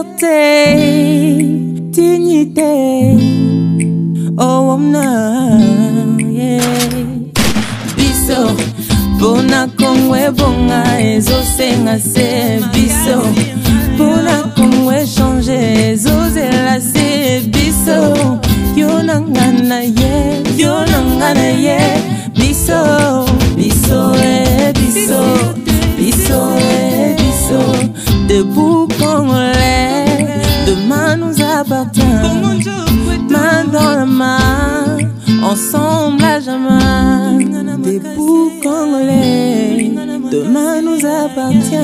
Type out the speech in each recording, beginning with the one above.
Liberté, dignité, oh omna, yeah. Biso, bona kongwe bonga ezo senga se biso, bona kongwe changer ezo zela se biso, yonangana ye, biso, biso biso, biso biso, debout congolais, demain nous appartient, main dans la main, ensemble à jamais, debout congolais, demain nous appartient,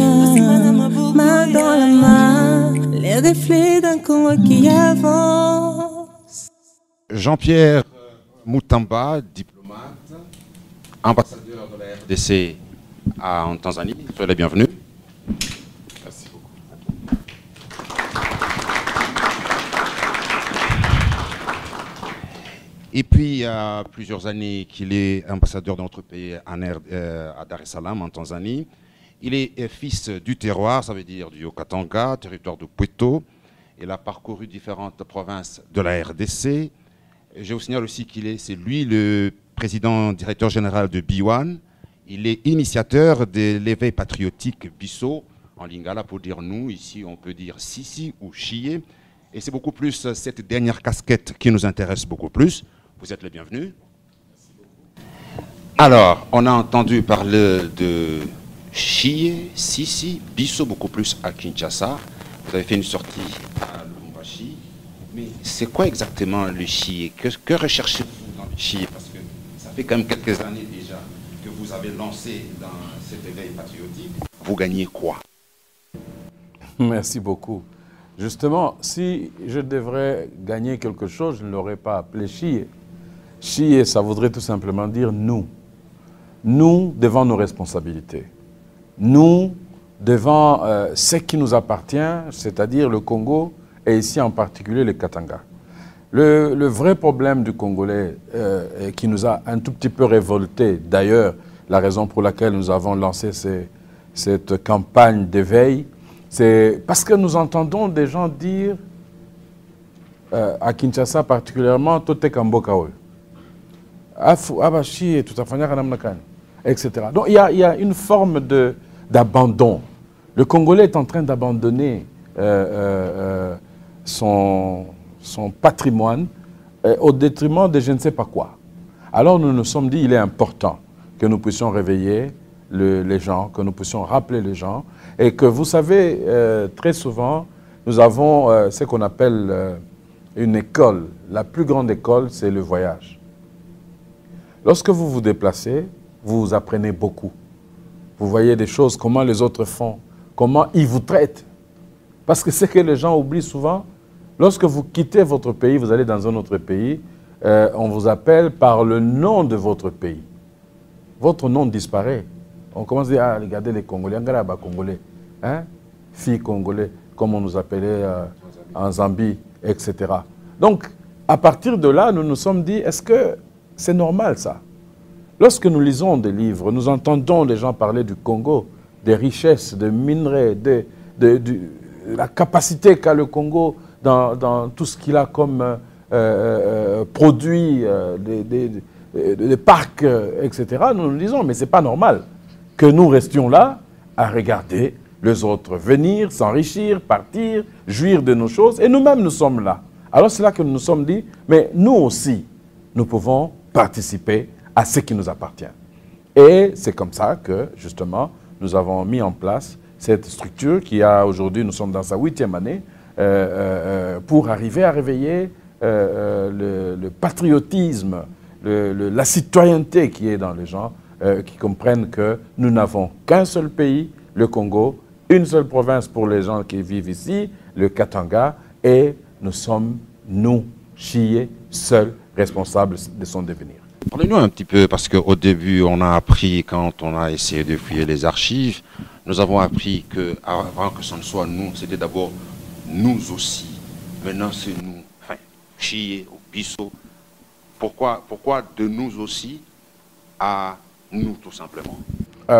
main dans la main, les reflets d'un Congo qui avance. Jean-Pierre Moutamba, diplomate, ambassadeur de la RDC en Tanzanie, soyez les bienvenus. Merci beaucoup. Et puis, il y a plusieurs années qu'il est ambassadeur de notre pays à Dar es Salaam, en Tanzanie. Il est fils du terroir, ça veut dire du Haut-Katanga, territoire de Pweto. Il a parcouru différentes provinces de la RDC. Je vous signale aussi c'est lui le président directeur général de B1. Il est initiateur de l'éveil patriotique Bisso, en lingala pour dire nous, ici on peut dire Sisi ou Chié. Et c'est beaucoup plus cette dernière casquette qui nous intéresse beaucoup plus. Vous êtes les bienvenus. Alors, on a entendu parler de Chié, Sisi, Bisso, beaucoup plus à Kinshasa. Vous avez fait une sortie à Lubumbashi. Mais c'est quoi exactement le Chié? Que recherchez-vous dans le Chié? Parce que ça fait quand même quelques années déjà que vous avez lancé dans cet éveil patriotique. Vous gagnez quoi? Merci beaucoup. Justement, si je devrais gagner quelque chose, je ne l'aurais pas appelé Chié. Chié, ça voudrait tout simplement dire nous. Nous devant nos responsabilités. Nous devant ce qui nous appartient, c'est-à-dire le Congo, et ici en particulier les Katanga. Le vrai problème du Congolais qui nous a un tout petit peu révoltés, d'ailleurs, la raison pour laquelle nous avons lancé cette campagne d'éveil, c'est parce que nous entendons des gens dire, à Kinshasa particulièrement, Tote Kambokawe, Abachi, tout à fait, etc. Donc il y a une forme d'abandon. Le Congolais est en train d'abandonner son patrimoine au détriment de je ne sais pas quoi. Alors nous nous sommes dit il est important que nous puissions réveiller les gens, que nous puissions rappeler les gens et que vous savez, très souvent, nous avons ce qu'on appelle une école. La plus grande école, c'est le voyage. Lorsque vous vous déplacez, vous apprenez beaucoup. Vous voyez des choses, comment les autres font, comment ils vous traitent. Parce que ce que les gens oublient souvent, lorsque vous quittez votre pays, vous allez dans un autre pays, on vous appelle par le nom de votre pays. Votre nom disparaît. On commence à dire, ah, regardez les Congolais, regardez les Congolais, hein? Filles Congolais, comme on nous appelait en Zambie, etc. Donc, à partir de là, nous nous sommes dit, est-ce que c'est normal ça? Lorsque nous lisons des livres, nous entendons les gens parler du Congo, des richesses, des minerais, de la capacité qu'a le Congo dans tout ce qu'il a comme produits, des parcs, etc. Nous nous disons, mais ce n'est pas normal que nous restions là à regarder les autres venir, s'enrichir, partir, jouir de nos choses, et nous-mêmes nous sommes là. Alors c'est là que nous nous sommes dit, mais nous aussi, nous pouvons participer à ce qui nous appartient. Et c'est comme ça que, justement, nous avons mis en place cette structure qui a aujourd'hui, nous sommes dans sa 8e année, pour arriver à réveiller le patriotisme, la citoyenneté qui est dans les gens, qui comprennent que nous n'avons qu'un seul pays, le Congo, une seule province pour les gens qui vivent ici, le Katanga, et nous sommes, nous, Chié, seuls responsables de son devenir. Parlez-nous un petit peu, parce qu'au début, on a appris, quand on a essayé de fouiller les archives, nous avons appris qu'avant que ce ne soit nous, c'était d'abord nous aussi. Maintenant, c'est nous, enfin, Chié ou Bisso. Pourquoi de nous aussi à nous, tout simplement?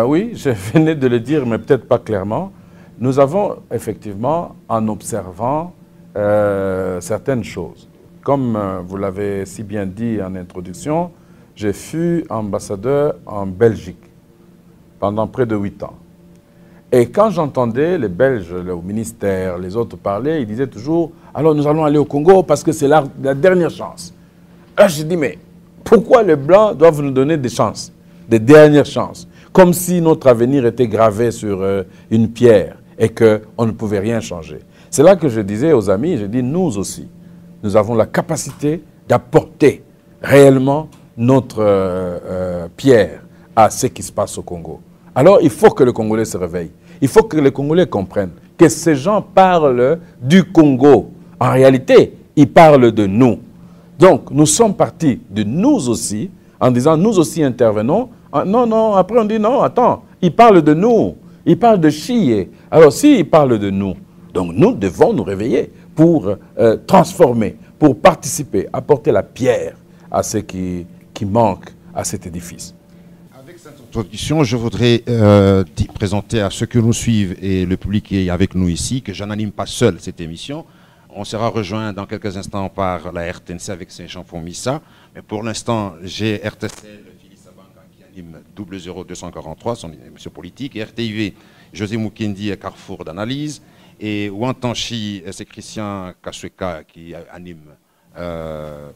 Oui, je venais de le dire, mais peut-être pas clairement. nous avons effectivement, en observant certaines choses, comme vous l'avez si bien dit en introduction, j'ai fui ambassadeur en Belgique pendant près de 8 ans. Et quand j'entendais les Belges, le ministère, les autres parler, ils disaient toujours « Alors nous allons aller au Congo parce que c'est la dernière chance. » Là, je dis « Mais pourquoi les Blancs doivent nous donner des chances, des dernières chances, comme si notre avenir était gravé sur une pierre et qu'on ne pouvait rien changer. » C'est là que je disais aux amis, je dis « Nous aussi, nous avons la capacité d'apporter réellement notre pierre à ce qui se passe au Congo. » Alors, il faut que le Congolais se réveille. Il faut que les Congolais comprennent que ces gens parlent du Congo. En réalité, ils parlent de nous. Donc, nous sommes partis de nous aussi, en disant nous aussi intervenons. Non, non, après on dit non, attends, ils parlent de nous. Ils parlent de Chié. Alors, s'ils parlent de nous, donc nous devons nous réveiller pour transformer, pour participer, apporter la pierre à ce qui manque à cet édifice. Introduction, je voudrais présenter à ceux qui nous suivent et le public qui est avec nous ici que je n'anime pas seul cette émission. On sera rejoint dans quelques instants par la RTNC avec Saint-Jean Missa. Mais pour l'instant, j'ai RTCL, Philippe Sabanga qui anime 00243, son émission politique, et RTIV, José Mukendi, Carrefour d'analyse, et Ouantanchi, c'est Christian Kasueka qui anime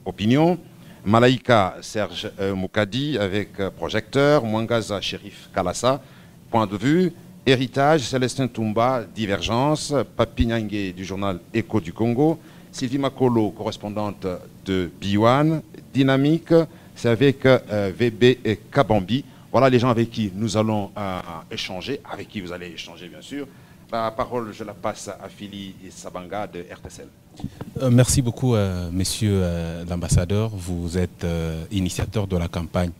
Opinion. Malaika, Serge Moukadi avec Projecteur, Mwangaza, Shérif Kalassa, Point de vue, Héritage, Célestin Toumba, Divergence, Papi Nyangue du journal Écho du Congo, Sylvie Makolo, correspondante de Biwan, Dynamique, c'est avec VB et Kabambi. Voilà les gens avec qui nous allons échanger, avec qui vous allez échanger bien sûr. La parole, je la passe à Philippe Sabanga de RTCL. Merci beaucoup, monsieur l'ambassadeur. Vous êtes initiateur de la campagne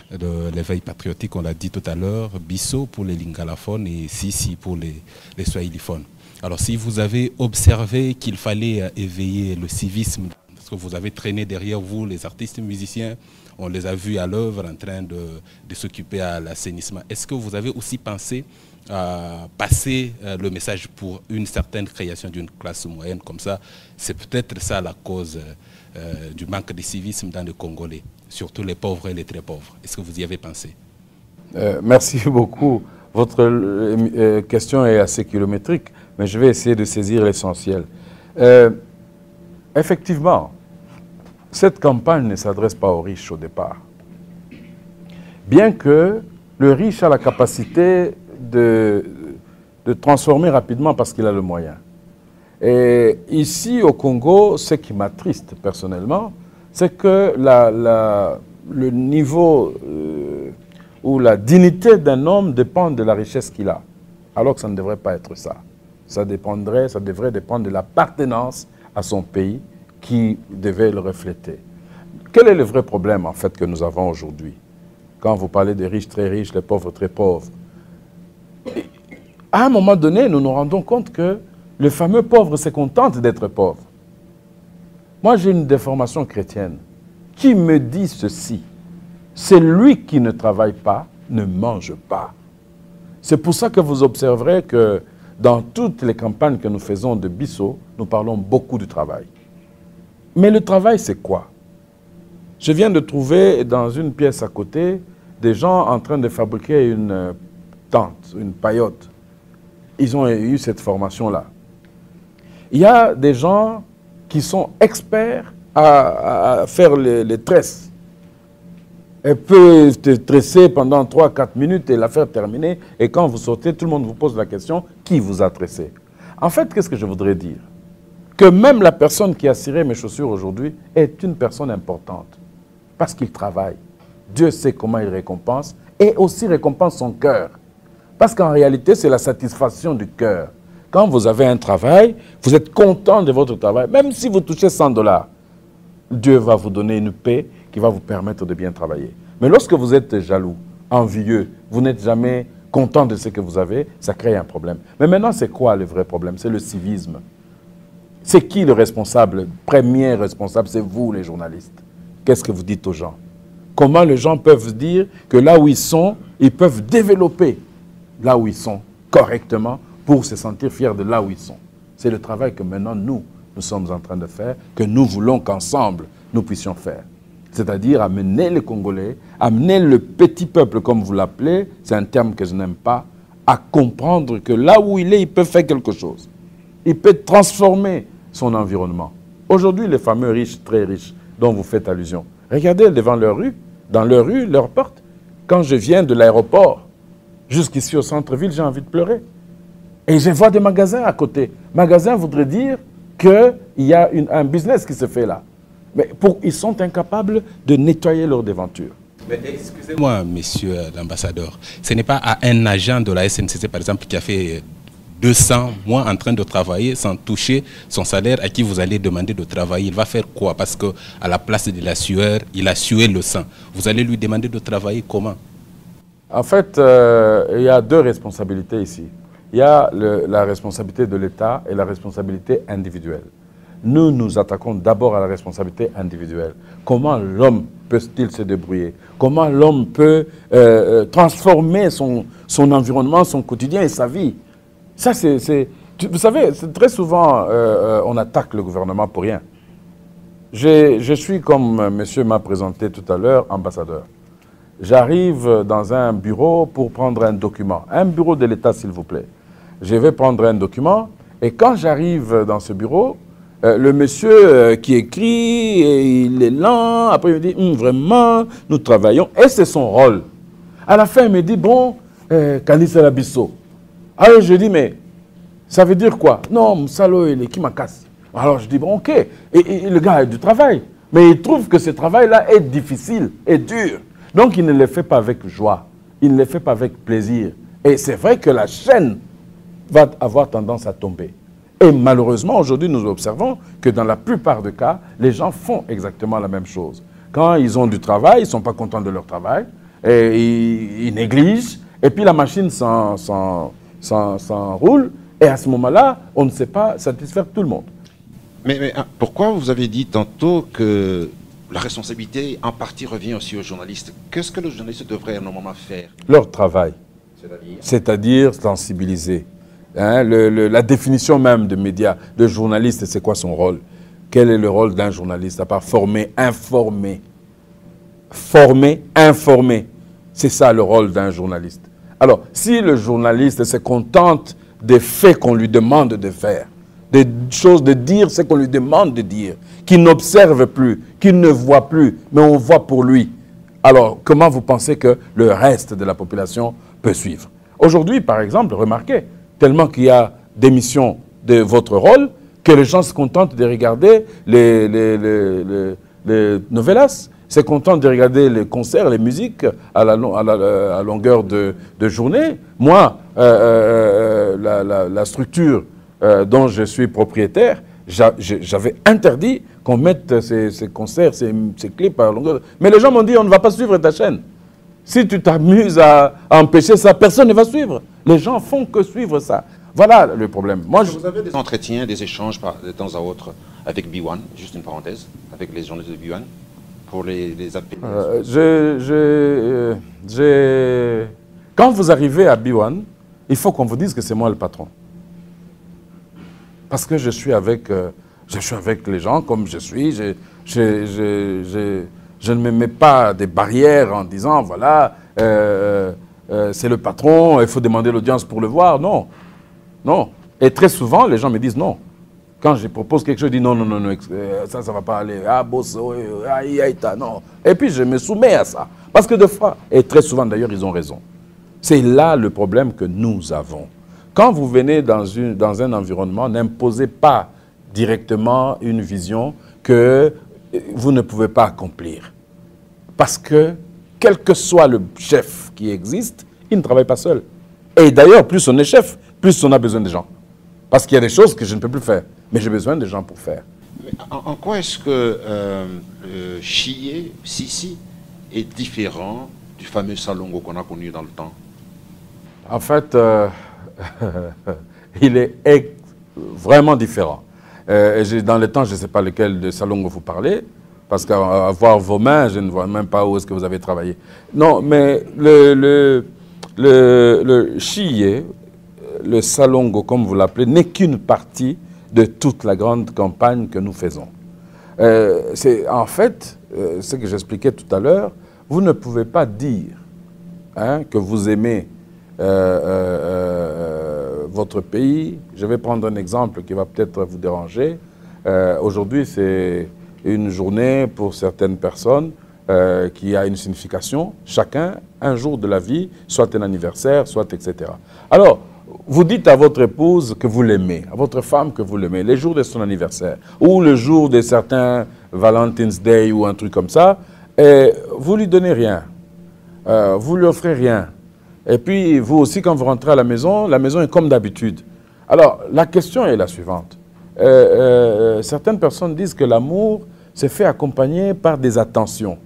de l'éveil patriotique, on l'a dit tout à l'heure, Bisso pour les lingalophones et Sisi pour les swahiliphones. Alors, si vous avez observé qu'il fallait éveiller le civisme, parce que vous avez traîné derrière vous les artistes musiciens, on les a vus à l'œuvre en train de s'occuper à l'assainissement. Est-ce que vous avez aussi pensé à passer le message pour une certaine création d'une classe moyenne comme ça? C'est peut-être ça la cause du manque de civisme dans le Congolais, surtout les pauvres et les très pauvres. Est-ce que vous y avez pensé? Merci beaucoup. Votre question est assez kilométrique, mais je vais essayer de saisir l'essentiel. Effectivement, cette campagne ne s'adresse pas aux riches au départ. Bien que le riche a la capacité de transformer rapidement parce qu'il a le moyen. Et ici au Congo, ce qui m'attriste personnellement, c'est que le niveau ou la dignité d'un homme dépend de la richesse qu'il a, alors que ça ne devrait pas être ça. Ça devrait dépendre de l'appartenance à son pays qui devait le refléter. Quel est le vrai problème en fait que nous avons aujourd'hui? Quand vous parlez des riches très riches, les pauvres très pauvres, à un moment donné, nous nous rendons compte que le fameux pauvre se contente d'être pauvre. Moi, j'ai une déformation chrétienne qui me dit ceci: celui qui ne travaille pas ne mange pas. C'est pour ça que vous observerez que dans toutes les campagnes que nous faisons de Bisso, nous parlons beaucoup du travail. Mais le travail, c'est quoi? Je viens de trouver dans une pièce à côté des gens en train de fabriquer une tente, une paillote. Ils ont eu cette formation-là. Il y a des gens qui sont experts à faire les tresses. Elle peut te tresser pendant 3-4 minutes et la faire terminer. Et quand vous sortez, tout le monde vous pose la question, qui vous a tressé? En fait, qu'est-ce que je voudrais dire? Que même la personne qui a ciré mes chaussures aujourd'hui est une personne importante. Parce qu'il travaille. Dieu sait comment il récompense et aussi récompense son cœur. Parce qu'en réalité, c'est la satisfaction du cœur. Quand vous avez un travail, vous êtes content de votre travail. Même si vous touchez 100 $, Dieu va vous donner une paix qui va vous permettre de bien travailler. Mais lorsque vous êtes jaloux, envieux, vous n'êtes jamais content de ce que vous avez, ça crée un problème. Mais maintenant, c'est quoi le vrai problème? C'est le civisme. C'est qui le responsable? Le premier responsable, c'est vous, les journalistes. Qu'est-ce que vous dites aux gens? Comment les gens peuvent dire que là où ils sont, ils peuvent développer là où ils sont correctement pour se sentir fiers de là où ils sont. C'est le travail que maintenant nous sommes en train de faire, que nous voulons qu'ensemble nous puissions faire. C'est-à-dire amener les Congolais, amener le petit peuple, comme vous l'appelez, c'est un terme que je n'aime pas, à comprendre que là où il est, il peut faire quelque chose. Il peut transformer son environnement. Aujourd'hui, les fameux riches, très riches, dont vous faites allusion, regardez devant leur rue, dans leur rue, leur porte. Quand je viens de l'aéroport jusqu'ici au centre-ville, j'ai envie de pleurer. Et je vois des magasins à côté. Magasin voudrait dire qu'il y a un business qui se fait là. Mais ils sont incapables de nettoyer leurs devantures. Mais excusez-moi, monsieur l'ambassadeur, ce n'est pas à un agent de la SNCC, par exemple, qui a fait 200 mois en train de travailler sans toucher son salaire, à qui vous allez demander de travailler. Il va faire quoi? Parce qu'à la place de la sueur, il a sué le sang. Vous allez lui demander de travailler comment? En fait, il y a deux responsabilités ici. Il y a la responsabilité de l'État et la responsabilité individuelle. Nous nous attaquons d'abord à la responsabilité individuelle. Comment l'homme peut-il se débrouiller? Comment l'homme peut transformer son environnement, son quotidien et sa vie? Ça, vous savez, très souvent, on attaque le gouvernement pour rien. Je suis, comme monsieur m'a présenté tout à l'heure, ambassadeur. J'arrive dans un bureau pour prendre un document. Un bureau de l'État, s'il vous plaît. Je vais prendre un document et quand j'arrive dans ce bureau, le monsieur qui écrit, il est lent, après il me dit, vraiment, nous travaillons, et c'est son rôle. À la fin, il me dit, bon, Kanissa Labisso. Alors je dis, mais ça veut dire quoi? Non, Moussalo, il est qui m'a cassé. Alors je dis, bon, ok, et le gars a du travail, mais il trouve que ce travail-là est difficile, est dur. Donc il ne le fait pas avec joie, il ne le fait pas avec plaisir. Et c'est vrai que la chaîne va avoir tendance à tomber. Et malheureusement, aujourd'hui, nous observons que dans la plupart des cas, les gens font exactement la même chose. Quand ils ont du travail, ils ne sont pas contents de leur travail, et ils négligent, et puis la machine s'enroule, et à ce moment-là, on ne sait pas satisfaire tout le monde. Mais pourquoi vous avez dit tantôt que la responsabilité en partie revient aussi aux journalistes? Qu'est-ce que les journalistes devraient normalement faire? Leur travail, c'est-à-dire sensibiliser. Hein, la définition même de médias, de journaliste, c'est quoi son rôle? Quel est le rôle d'un journaliste? À part former, informer. Former, informer. C'est ça le rôle d'un journaliste. Alors, si le journaliste se contente des faits qu'on lui demande de faire, des choses de dire ce qu'on lui demande de dire, qu'il n'observe plus, qu'il ne voit plus, mais on voit pour lui, alors comment vous pensez que le reste de la population peut suivre? Aujourd'hui, par exemple, remarquez, tellement qu'il y a d'émissions de votre rôle, que les gens se contentent de regarder les novelas, se contentent de regarder les concerts, les musiques à longueur de journée. Moi, la structure dont je suis propriétaire, j'avais interdit qu'on mette ces concerts, ces clips à longueur. Mais les gens m'ont dit, on ne va pas suivre ta chaîne. Si tu t'amuses à empêcher ça, personne ne va suivre. Les gens font que suivre ça. Voilà le problème. Moi, vous avez des entretiens, des échanges de temps à autre avec B1, juste une parenthèse, avec les journalistes de B1, pour les appeler. Quand vous arrivez à B1, il faut qu'on vous dise que c'est moi le patron. Parce que je suis avec les gens comme je suis. Je ne me mets pas des barrières en disant, voilà, c'est le patron, il faut demander l'audience pour le voir. Non, non. Et très souvent, les gens me disent non. Quand je propose quelque chose, je dis non, ça ne va pas aller. Ah, boss, non. Et puis, je me soumets à ça. Parce que de fois, et très souvent d'ailleurs, ils ont raison. C'est là le problème que nous avons. Quand vous venez dans un environnement, n'imposez pas directement une vision que vous ne pouvez pas accomplir. Parce que, quel que soit le chef qui existe, il ne travaille pas seul. Et d'ailleurs, plus on est chef, plus on a besoin de gens. Parce qu'il y a des choses que je ne peux plus faire. Mais j'ai besoin de gens pour faire. Mais en quoi est-ce que le Chié, Sissi, est différent du fameux Salongo qu'on a connu dans le temps? En fait, il est vraiment différent. Dans le temps, je ne sais pas lequel de Salongo vous parlez, parce qu'à voir vos mains, je ne vois même pas où est-ce que vous avez travaillé. Non, mais le Chié, le Salongo, comme vous l'appelez, n'est qu'une partie de toute la grande campagne que nous faisons. C'est en fait, ce que j'expliquais tout à l'heure, vous ne pouvez pas dire que vous aimez votre pays. Je vais prendre un exemple qui va peut-être vous déranger. Aujourd'hui, c'est une journée pour certaines personnes qui a une signification. Chacun, un jour de la vie, soit un anniversaire, soit etc. Alors, vous dites à votre épouse que vous l'aimez, à votre femme que vous l'aimez, les jours de son anniversaire, ou le jour de certains Valentine's Day ou un truc comme ça, et vous lui donnez rien, vous lui offrez rien. Et puis, vous aussi, quand vous rentrez à la maison est comme d'habitude. Alors, la question est la suivante. Certaines personnes disent que l'amour se fait accompagner par des attentions.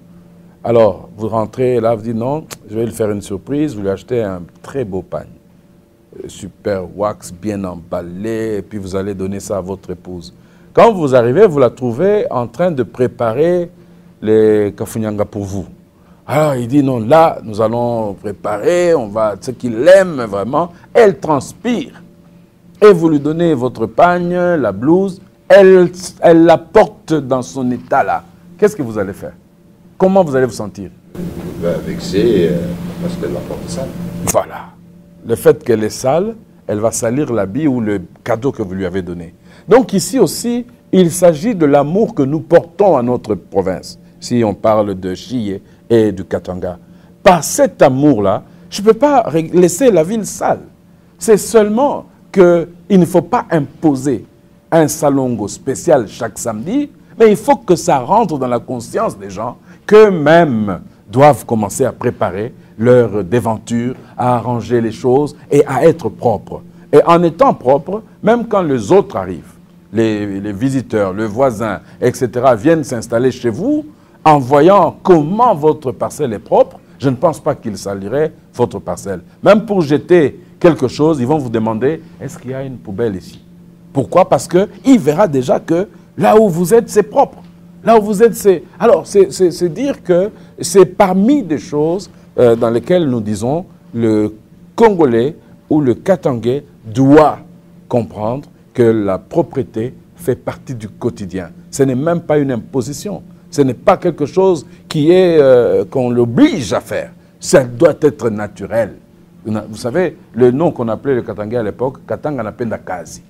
Alors, vous rentrez là, vous dites non, je vais lui faire une surprise, vous lui achetez un très beau pagne. Super wax, bien emballé, et puis vous allez donner ça à votre épouse. Quand vous arrivez, vous la trouvez en train de préparer les kafunyanga pour vous. Alors il dit non, là, nous allons préparer, on va, ce qu'il aime vraiment. Elle transpire. Et vous lui donnez votre pagne, la blouse, elle la porte dans son état là. Qu'est-ce que vous allez faire? Comment vous allez vous sentir? Vexé parce qu'elle la porte sale. Voilà. Le fait qu'elle est sale, elle va salir l'habit ou le cadeau que vous lui avez donné. Donc ici aussi, il s'agit de l'amour que nous portons à notre province. Si on parle de Chiye et du Katanga. Par cet amour-là, je ne peux pas laisser la ville sale. C'est seulement qu'il ne faut pas imposer un salongo spécial chaque samedi, mais il faut que ça rentre dans la conscience des gens qu'eux-mêmes doivent commencer à préparer leur déventure, à arranger les choses et à être propres. Et en étant propres, même quand les autres arrivent, les visiteurs, le voisin, etc., viennent s'installer chez vous, en voyant comment votre parcelle est propre, je ne pense pas qu'ils saliraient votre parcelle. Même pour jeter quelque chose, ils vont vous demander, est-ce qu'il y a une poubelle ici? Pourquoi? Parce qu'il verra déjà que là où vous êtes, c'est propre. Là où vous êtes, c'est... Alors, c'est dire que c'est parmi des choses dans lesquelles nous disons le Congolais ou le Katangais doit comprendre que la propreté fait partie du quotidien. Ce n'est même pas une imposition. Ce n'est pas quelque chose qui est qu'on l'oblige à faire. Ça doit être naturel. Vous savez, le nom qu'on appelait le Katangais à l'époque, Katanga Napenda Kazi.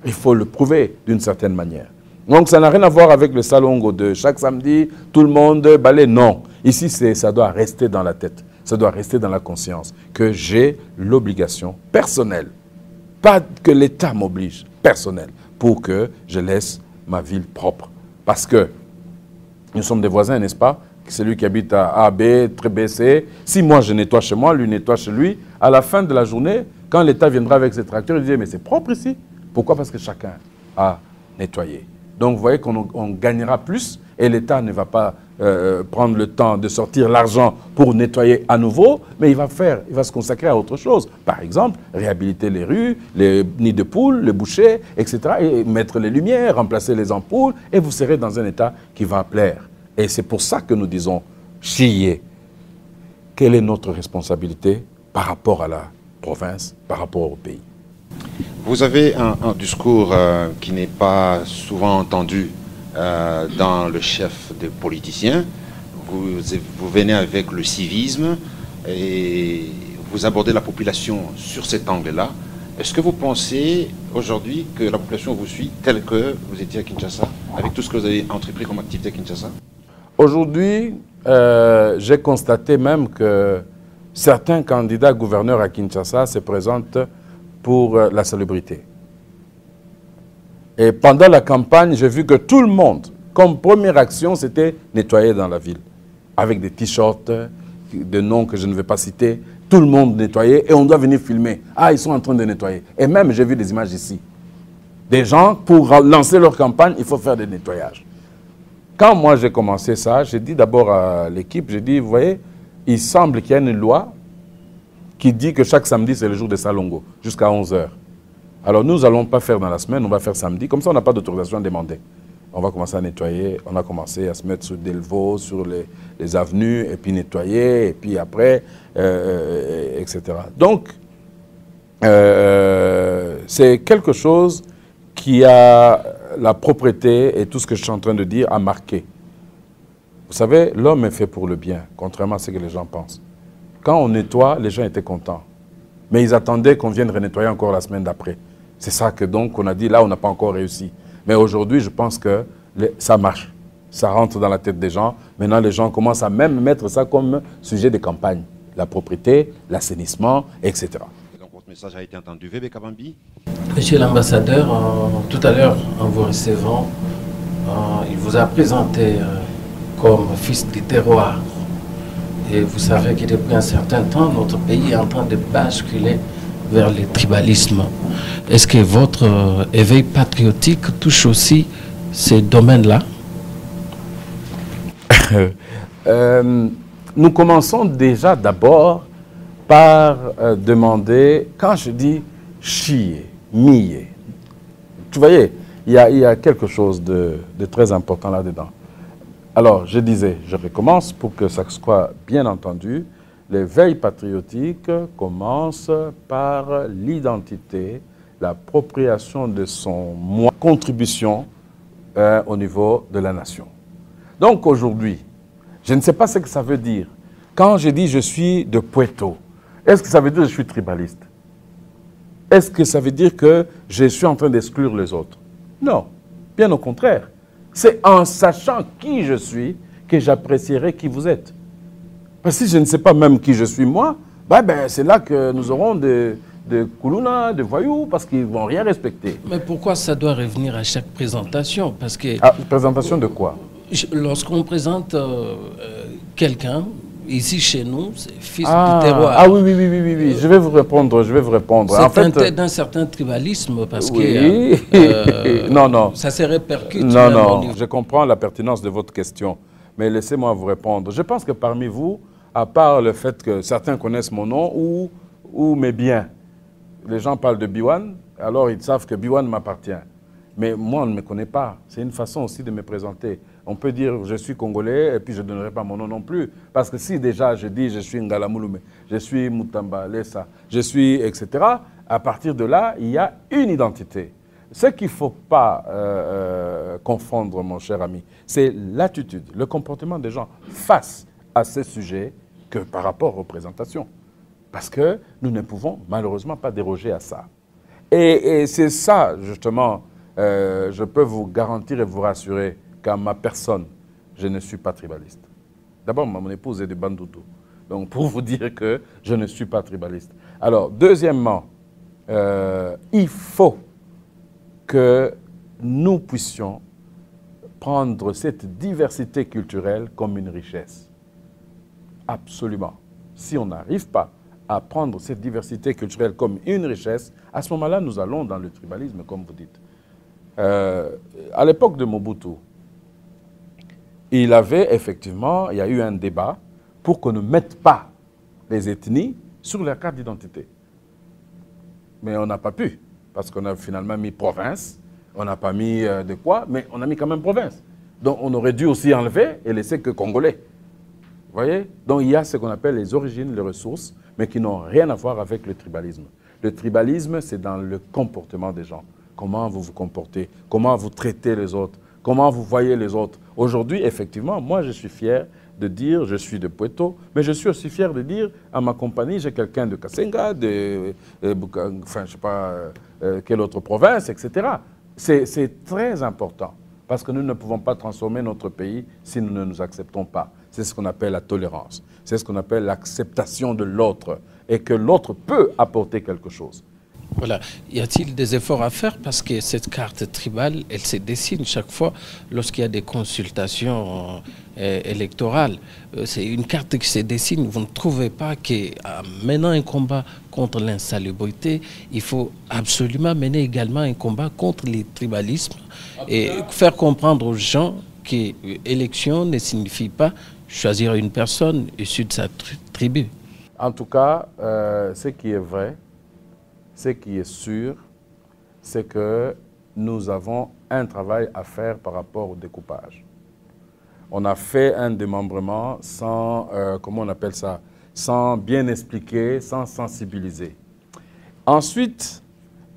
Il faut le prouver d'une certaine manière. Donc ça n'a rien à voir avec le salongo de chaque samedi, tout le monde balaye. Non. Ici, ça doit rester dans la tête. Ça doit rester dans la conscience que j'ai l'obligation personnelle, pas que l'État m'oblige, personnelle, pour que je laisse ma ville propre. Parce que nous sommes des voisins, n'est-ce pas? Celui qui habite à A, B, très B, C. Si moi je nettoie chez moi, lui nettoie chez lui, à la fin de la journée, quand l'État viendra avec ses tracteurs, il dit mais c'est propre ici. Pourquoi? Parce que chacun a nettoyé. Donc vous voyez qu'on gagnera plus et l'État ne va pas prendre le temps de sortir l'argent pour nettoyer à nouveau, mais il va se consacrer à autre chose. Par exemple, réhabiliter les rues, les nids de poules, les bouchers, etc. Et mettre les lumières, remplacer les ampoules, et vous serez dans un état qui va plaire. Et c'est pour ça que nous disons, Chiye, quelle est notre responsabilité par rapport à la province, par rapport au pays? Vous avez un discours qui n'est pas souvent entendu dans le chef des politiciens. Vous venez avec le civisme et vous abordez la population sur cet angle-là. Est-ce que vous pensez aujourd'hui que la population vous suit tel que vous étiez à Kinshasa, avec tout ce que vous avez entrepris comme activité à Kinshasa? Aujourd'hui, j'ai constaté même que certains candidats gouverneurs à Kinshasa se présentent pour la salubrité. Et pendant la campagne, j'ai vu que tout le monde, comme première action, c'était nettoyer dans la ville. Avec des t-shirts, de noms que je ne vais pas citer, tout le monde nettoyait et on doit venir filmer. Ah, ils sont en train de nettoyer. Et même, j'ai vu des images ici. Des gens, pour lancer leur campagne, il faut faire des nettoyages. Quand moi j'ai commencé ça, j'ai dit d'abord à l'équipe, j'ai dit, vous voyez, il semble qu'il y a une loi qui dit que chaque samedi, c'est le jour de Salongo, jusqu'à 11h. Alors nous n'allons pas faire dans la semaine, on va faire samedi. Comme ça, on n'a pas d'autorisation à demander. On va commencer à nettoyer. On a commencé à se mettre sur Delvaux, sur les avenues, et puis nettoyer, et puis après, etc. Donc, c'est quelque chose qui a la propreté et tout ce que je suis en train de dire a marqué. Vous savez, l'homme est fait pour le bien, contrairement à ce que les gens pensent. Quand on nettoie, les gens étaient contents. Mais ils attendaient qu'on vienne renettoyer encore la semaine d'après. C'est ça que donc on a dit, là on n'a pas encore réussi. Mais aujourd'hui, je pense que ça marche. Ça rentre dans la tête des gens. Maintenant, les gens commencent à même mettre ça comme sujet de campagne. La propriété, l'assainissement, etc. Et donc votre message a été entendu. VB Kabambi. Monsieur l'ambassadeur, tout à l'heure, en vous recevant, il vous a présenté comme fils du terroir. Et vous savez que depuis un certain temps, notre pays est en train de basculer vers le tribalisme. Est-ce que votre éveil patriotique touche aussi ces domaines-là? Nous commençons déjà d'abord par demander, quand je dis chier, mier, tu voyez, il y a quelque chose de très important là-dedans. Alors, je disais, je recommence pour que ça soit bien entendu, l'éveil patriotique commence par l'identité, l'appropriation de son moi, contribution au niveau de la nation. Donc aujourd'hui, je ne sais pas ce que ça veut dire. Quand je dis je suis de Puerto, est-ce que ça veut dire que je suis tribaliste? Est-ce que ça veut dire que je suis en train d'exclure les autres? Non, bien au contraire. C'est en sachant qui je suis que j'apprécierai qui vous êtes. Parce que si je ne sais pas même qui je suis moi, c'est là que nous aurons de Koulouna, de voyous, parce qu'ils ne vont rien respecter. Mais pourquoi ça doit revenir à chaque présentation? Parce que présentation de quoi? Lorsqu'on présente quelqu'un, ici chez nous, c'est fils du terroir. Ah oui, je vais vous répondre, C'est d'un certain tribalisme, parce que non. ça se répercute. Non, je comprends la pertinence de votre question, mais laissez-moi vous répondre. Je pense que parmi vous, à part le fait que certains connaissent mon nom ou mes biens, les gens parlent de Biwan, alors ils savent que Biwan m'appartient. Mais moi, on ne me connaît pas. C'est une façon aussi de me présenter. On peut dire je suis congolais et puis je ne donnerai pas mon nom non plus. Parce que si déjà je dis je suis Ngalamouloumé, je suis Moutamba, Lessa, je suis etc., à partir de là, il y a une identité. Ce qu'il ne faut pas confondre, mon cher ami, c'est l'attitude, le comportement des gens face à ces sujets que par rapport aux présentations. Parce que nous ne pouvons malheureusement pas déroger à ça. Et c'est ça, justement, je peux vous garantir et vous rassurer qu'à ma personne, je ne suis pas tribaliste. D'abord, mon épouse est de Bandoutou. Donc, pour vous dire que je ne suis pas tribaliste. Alors, deuxièmement, il faut que nous puissions prendre cette diversité culturelle comme une richesse. Absolument. Si on n'arrive pas à prendre cette diversité culturelle comme une richesse, à ce moment-là, nous allons dans le tribalisme, comme vous dites. À l'époque de Mobutu, il y a eu un débat pour qu'on ne mette pas les ethnies sur leur carte d'identité. Mais on n'a pas pu, parce qu'on a finalement mis province, on n'a pas mis de quoi, mais on a mis quand même province. Donc on aurait dû aussi enlever et laisser que Congolais. Vous voyez? Donc il y a ce qu'on appelle les origines, les ressources, mais qui n'ont rien à voir avec le tribalisme. Le tribalisme, c'est dans le comportement des gens. Comment vous vous comportez, comment vous traitez les autres, comment vous voyez les autres. Aujourd'hui, effectivement, moi, je suis fier de dire je suis de Puerto, mais je suis aussi fier de dire à ma compagnie, j'ai quelqu'un de Kassenga, enfin, je sais pas, quelle autre province, etc. C'est très important, parce que nous ne pouvons pas transformer notre pays si nous ne nous acceptons pas. C'est ce qu'on appelle la tolérance, c'est ce qu'on appelle l'acceptation de l'autre, et que l'autre peut apporter quelque chose. Voilà. Y a-t-il des efforts à faire? Parce que cette carte tribale, elle se dessine chaque fois lorsqu'il y a des consultations électorales. C'est une carte qui se dessine. Vous ne trouvez pas qu'en menant un combat contre l'insalubrité, il faut absolument mener également un combat contre les tribalismes et faire comprendre aux gens que l'élection ne signifie pas choisir une personne issue de sa tribu? En tout cas, ce qui est vrai, ce qui est sûr, c'est que nous avons un travail à faire par rapport au découpage. On a fait un démembrement sans, comment on appelle ça, sans bien expliquer, sans sensibiliser. Ensuite,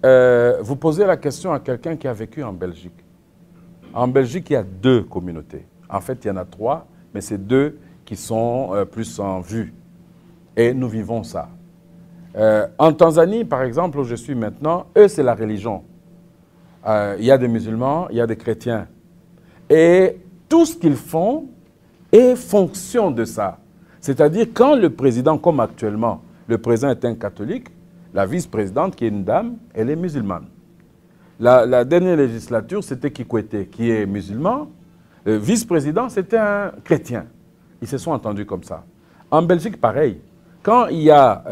vous posez la question à quelqu'un qui a vécu en Belgique. En Belgique, il y a 2 communautés. En fait, il y en a 3, mais c'est 2 qui sont plus en vue. Et nous vivons ça. En Tanzanie, par exemple, où je suis maintenant, eux, c'est la religion. Il y a des musulmans, il y a des chrétiens. Et tout ce qu'ils font est fonction de ça. C'est-à-dire, quand le président, comme actuellement, le président est un catholique, la vice-présidente, qui est une dame, elle est musulmane. La dernière législature, c'était Kikwete, qui est musulman. Le vice-président, c'était un chrétien. Ils se sont entendus comme ça. En Belgique, pareil. Quand il y a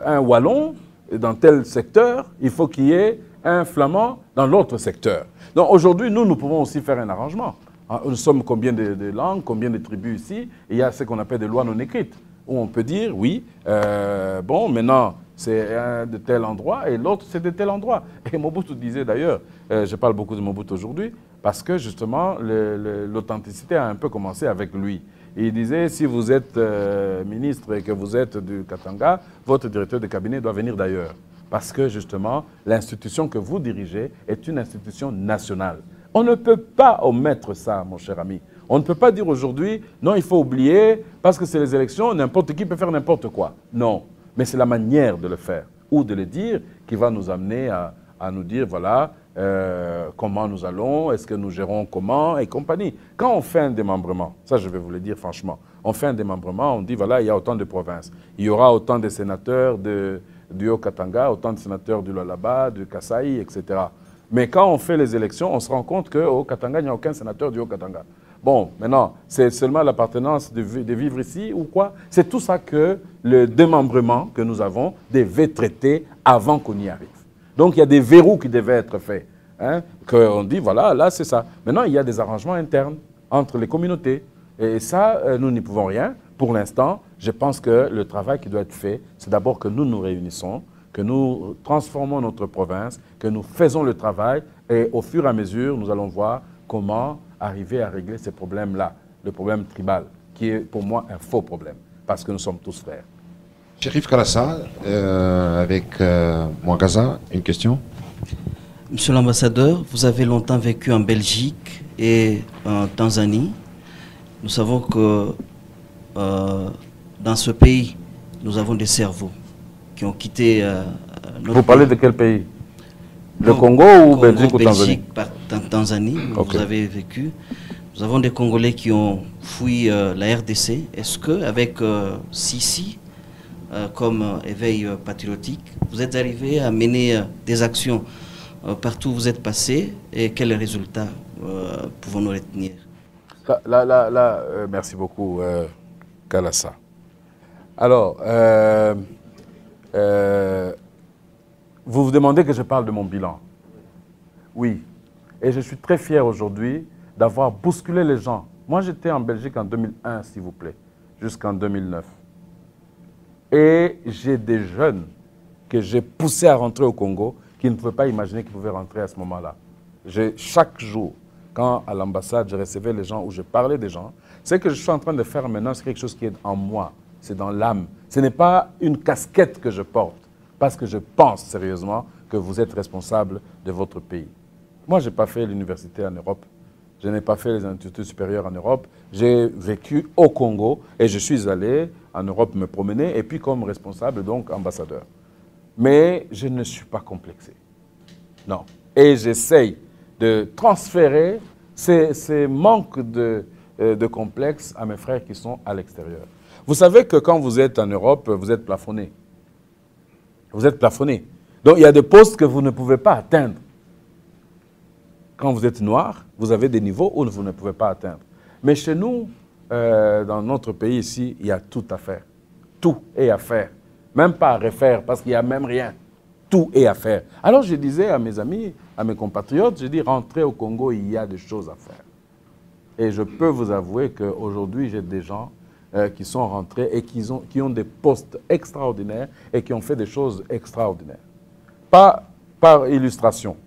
un wallon dans tel secteur, il faut qu'il y ait un flamand dans l'autre secteur. Donc aujourd'hui, nous pouvons aussi faire un arrangement. Nous sommes combien de langues, combien de tribus ici, et il y a ce qu'on appelle des lois non écrites, où on peut dire, oui, bon, maintenant, c'est un de tel endroit et l'autre, c'est de tel endroit. Et Mobutu disait d'ailleurs, je parle beaucoup de Mobutu aujourd'hui, parce que justement, l'authenticité a un peu commencé avec lui. Et il disait, si vous êtes ministre et que vous êtes du Katanga, votre directeur de cabinet doit venir d'ailleurs. Parce que justement, l'institution que vous dirigez est une institution nationale. On ne peut pas omettre ça, mon cher ami. On ne peut pas dire aujourd'hui, non, il faut oublier, parce que c'est les élections, n'importe qui peut faire n'importe quoi. Non, mais c'est la manière de le faire, ou de le dire, qui va nous amener à nous dire, voilà, comment nous allons, est-ce que nous gérons comment, et compagnie. Quand on fait un démembrement, ça je vais vous le dire franchement, on fait un démembrement, on dit, voilà, il y a autant de provinces. Il y aura autant de sénateurs du Haut-Katanga, autant de sénateurs du Lualaba, du Kasaï, etc. Mais quand on fait les élections, on se rend compte qu'au Katanga, il n'y a aucun sénateur du Haut-Katanga. Bon, maintenant, c'est seulement l'appartenance de vivre ici ou quoi? C'est tout ça que le démembrement que nous avons devait traiter avant qu'on y arrive. Donc, il y a des verrous qui devaient être faits. Hein, qu'on dit, voilà, là, c'est ça. Maintenant, il y a des arrangements internes entre les communautés. Et ça, nous n'y pouvons rien. Pour l'instant, je pense que le travail qui doit être fait, c'est d'abord que nous nous réunissons, que nous transformons notre province, que nous faisons le travail. Et au fur et à mesure, nous allons voir comment arriver à régler ces problèmes-là. Le problème tribal, qui est pour moi un faux problème, parce que nous sommes tous frères. Chérif Kalassa, avec Mwagaza, une question. Monsieur l'ambassadeur, vous avez longtemps vécu en Belgique et en Tanzanie. Nous savons que dans ce pays, nous avons des cerveaux qui ont quitté notre Vous parlez de quel pays? Le Congo ou Belgique ou Tanzanie? Tanzanie, où Okay. vous avez vécu. Nous avons des Congolais qui ont fui la RDC. Est-ce qu'avec Sisi, comme éveil patriotique, vous êtes arrivé à mener des actions partout où vous êtes passé et quels résultats pouvons-nous retenir? Merci beaucoup, Kalassa. Alors, vous vous demandez que je parle de mon bilan. Oui. Et je suis très fier aujourd'hui d'avoir bousculé les gens. Moi, j'étais en Belgique en 2001, s'il vous plaît, jusqu'en 2009. Et j'ai des jeunes que j'ai poussés à rentrer au Congo qui ne pouvaient pas imaginer qu'ils pouvaient rentrer à ce moment-là. Chaque jour, quand à l'ambassade, je recevais les gens ou je parlais des gens, ce que je suis en train de faire maintenant, c'est quelque chose qui est en moi, c'est dans l'âme. Ce n'est pas une casquette que je porte, parce que je pense sérieusement que vous êtes responsable de votre pays. Moi, je n'ai pas fait l'université en Europe, je n'ai pas fait les instituts supérieurs en Europe, j'ai vécu au Congo et je suis allé en Europe me promener et puis comme responsable, donc ambassadeur. Mais je ne suis pas complexé. Non. Et j'essaye de transférer ces manques de complexe à mes frères qui sont à l'extérieur. Vous savez que quand vous êtes en Europe, vous êtes plafonné. Vous êtes plafonné. Donc il y a des postes que vous ne pouvez pas atteindre. Quand vous êtes noir, vous avez des niveaux où vous ne pouvez pas atteindre. Mais chez nous, dans notre pays ici, il y a tout à faire. Tout est à faire. Même pas à refaire, parce qu'il n'y a même rien. Tout est à faire. Alors je disais à mes amis, à mes compatriotes, je dis, rentrez au Congo, il y a des choses à faire. Et je peux vous avouer qu'aujourd'hui, j'ai des gens qui sont rentrés et qui ont des postes extraordinaires et qui ont fait des choses extraordinaires. Pas par illustration.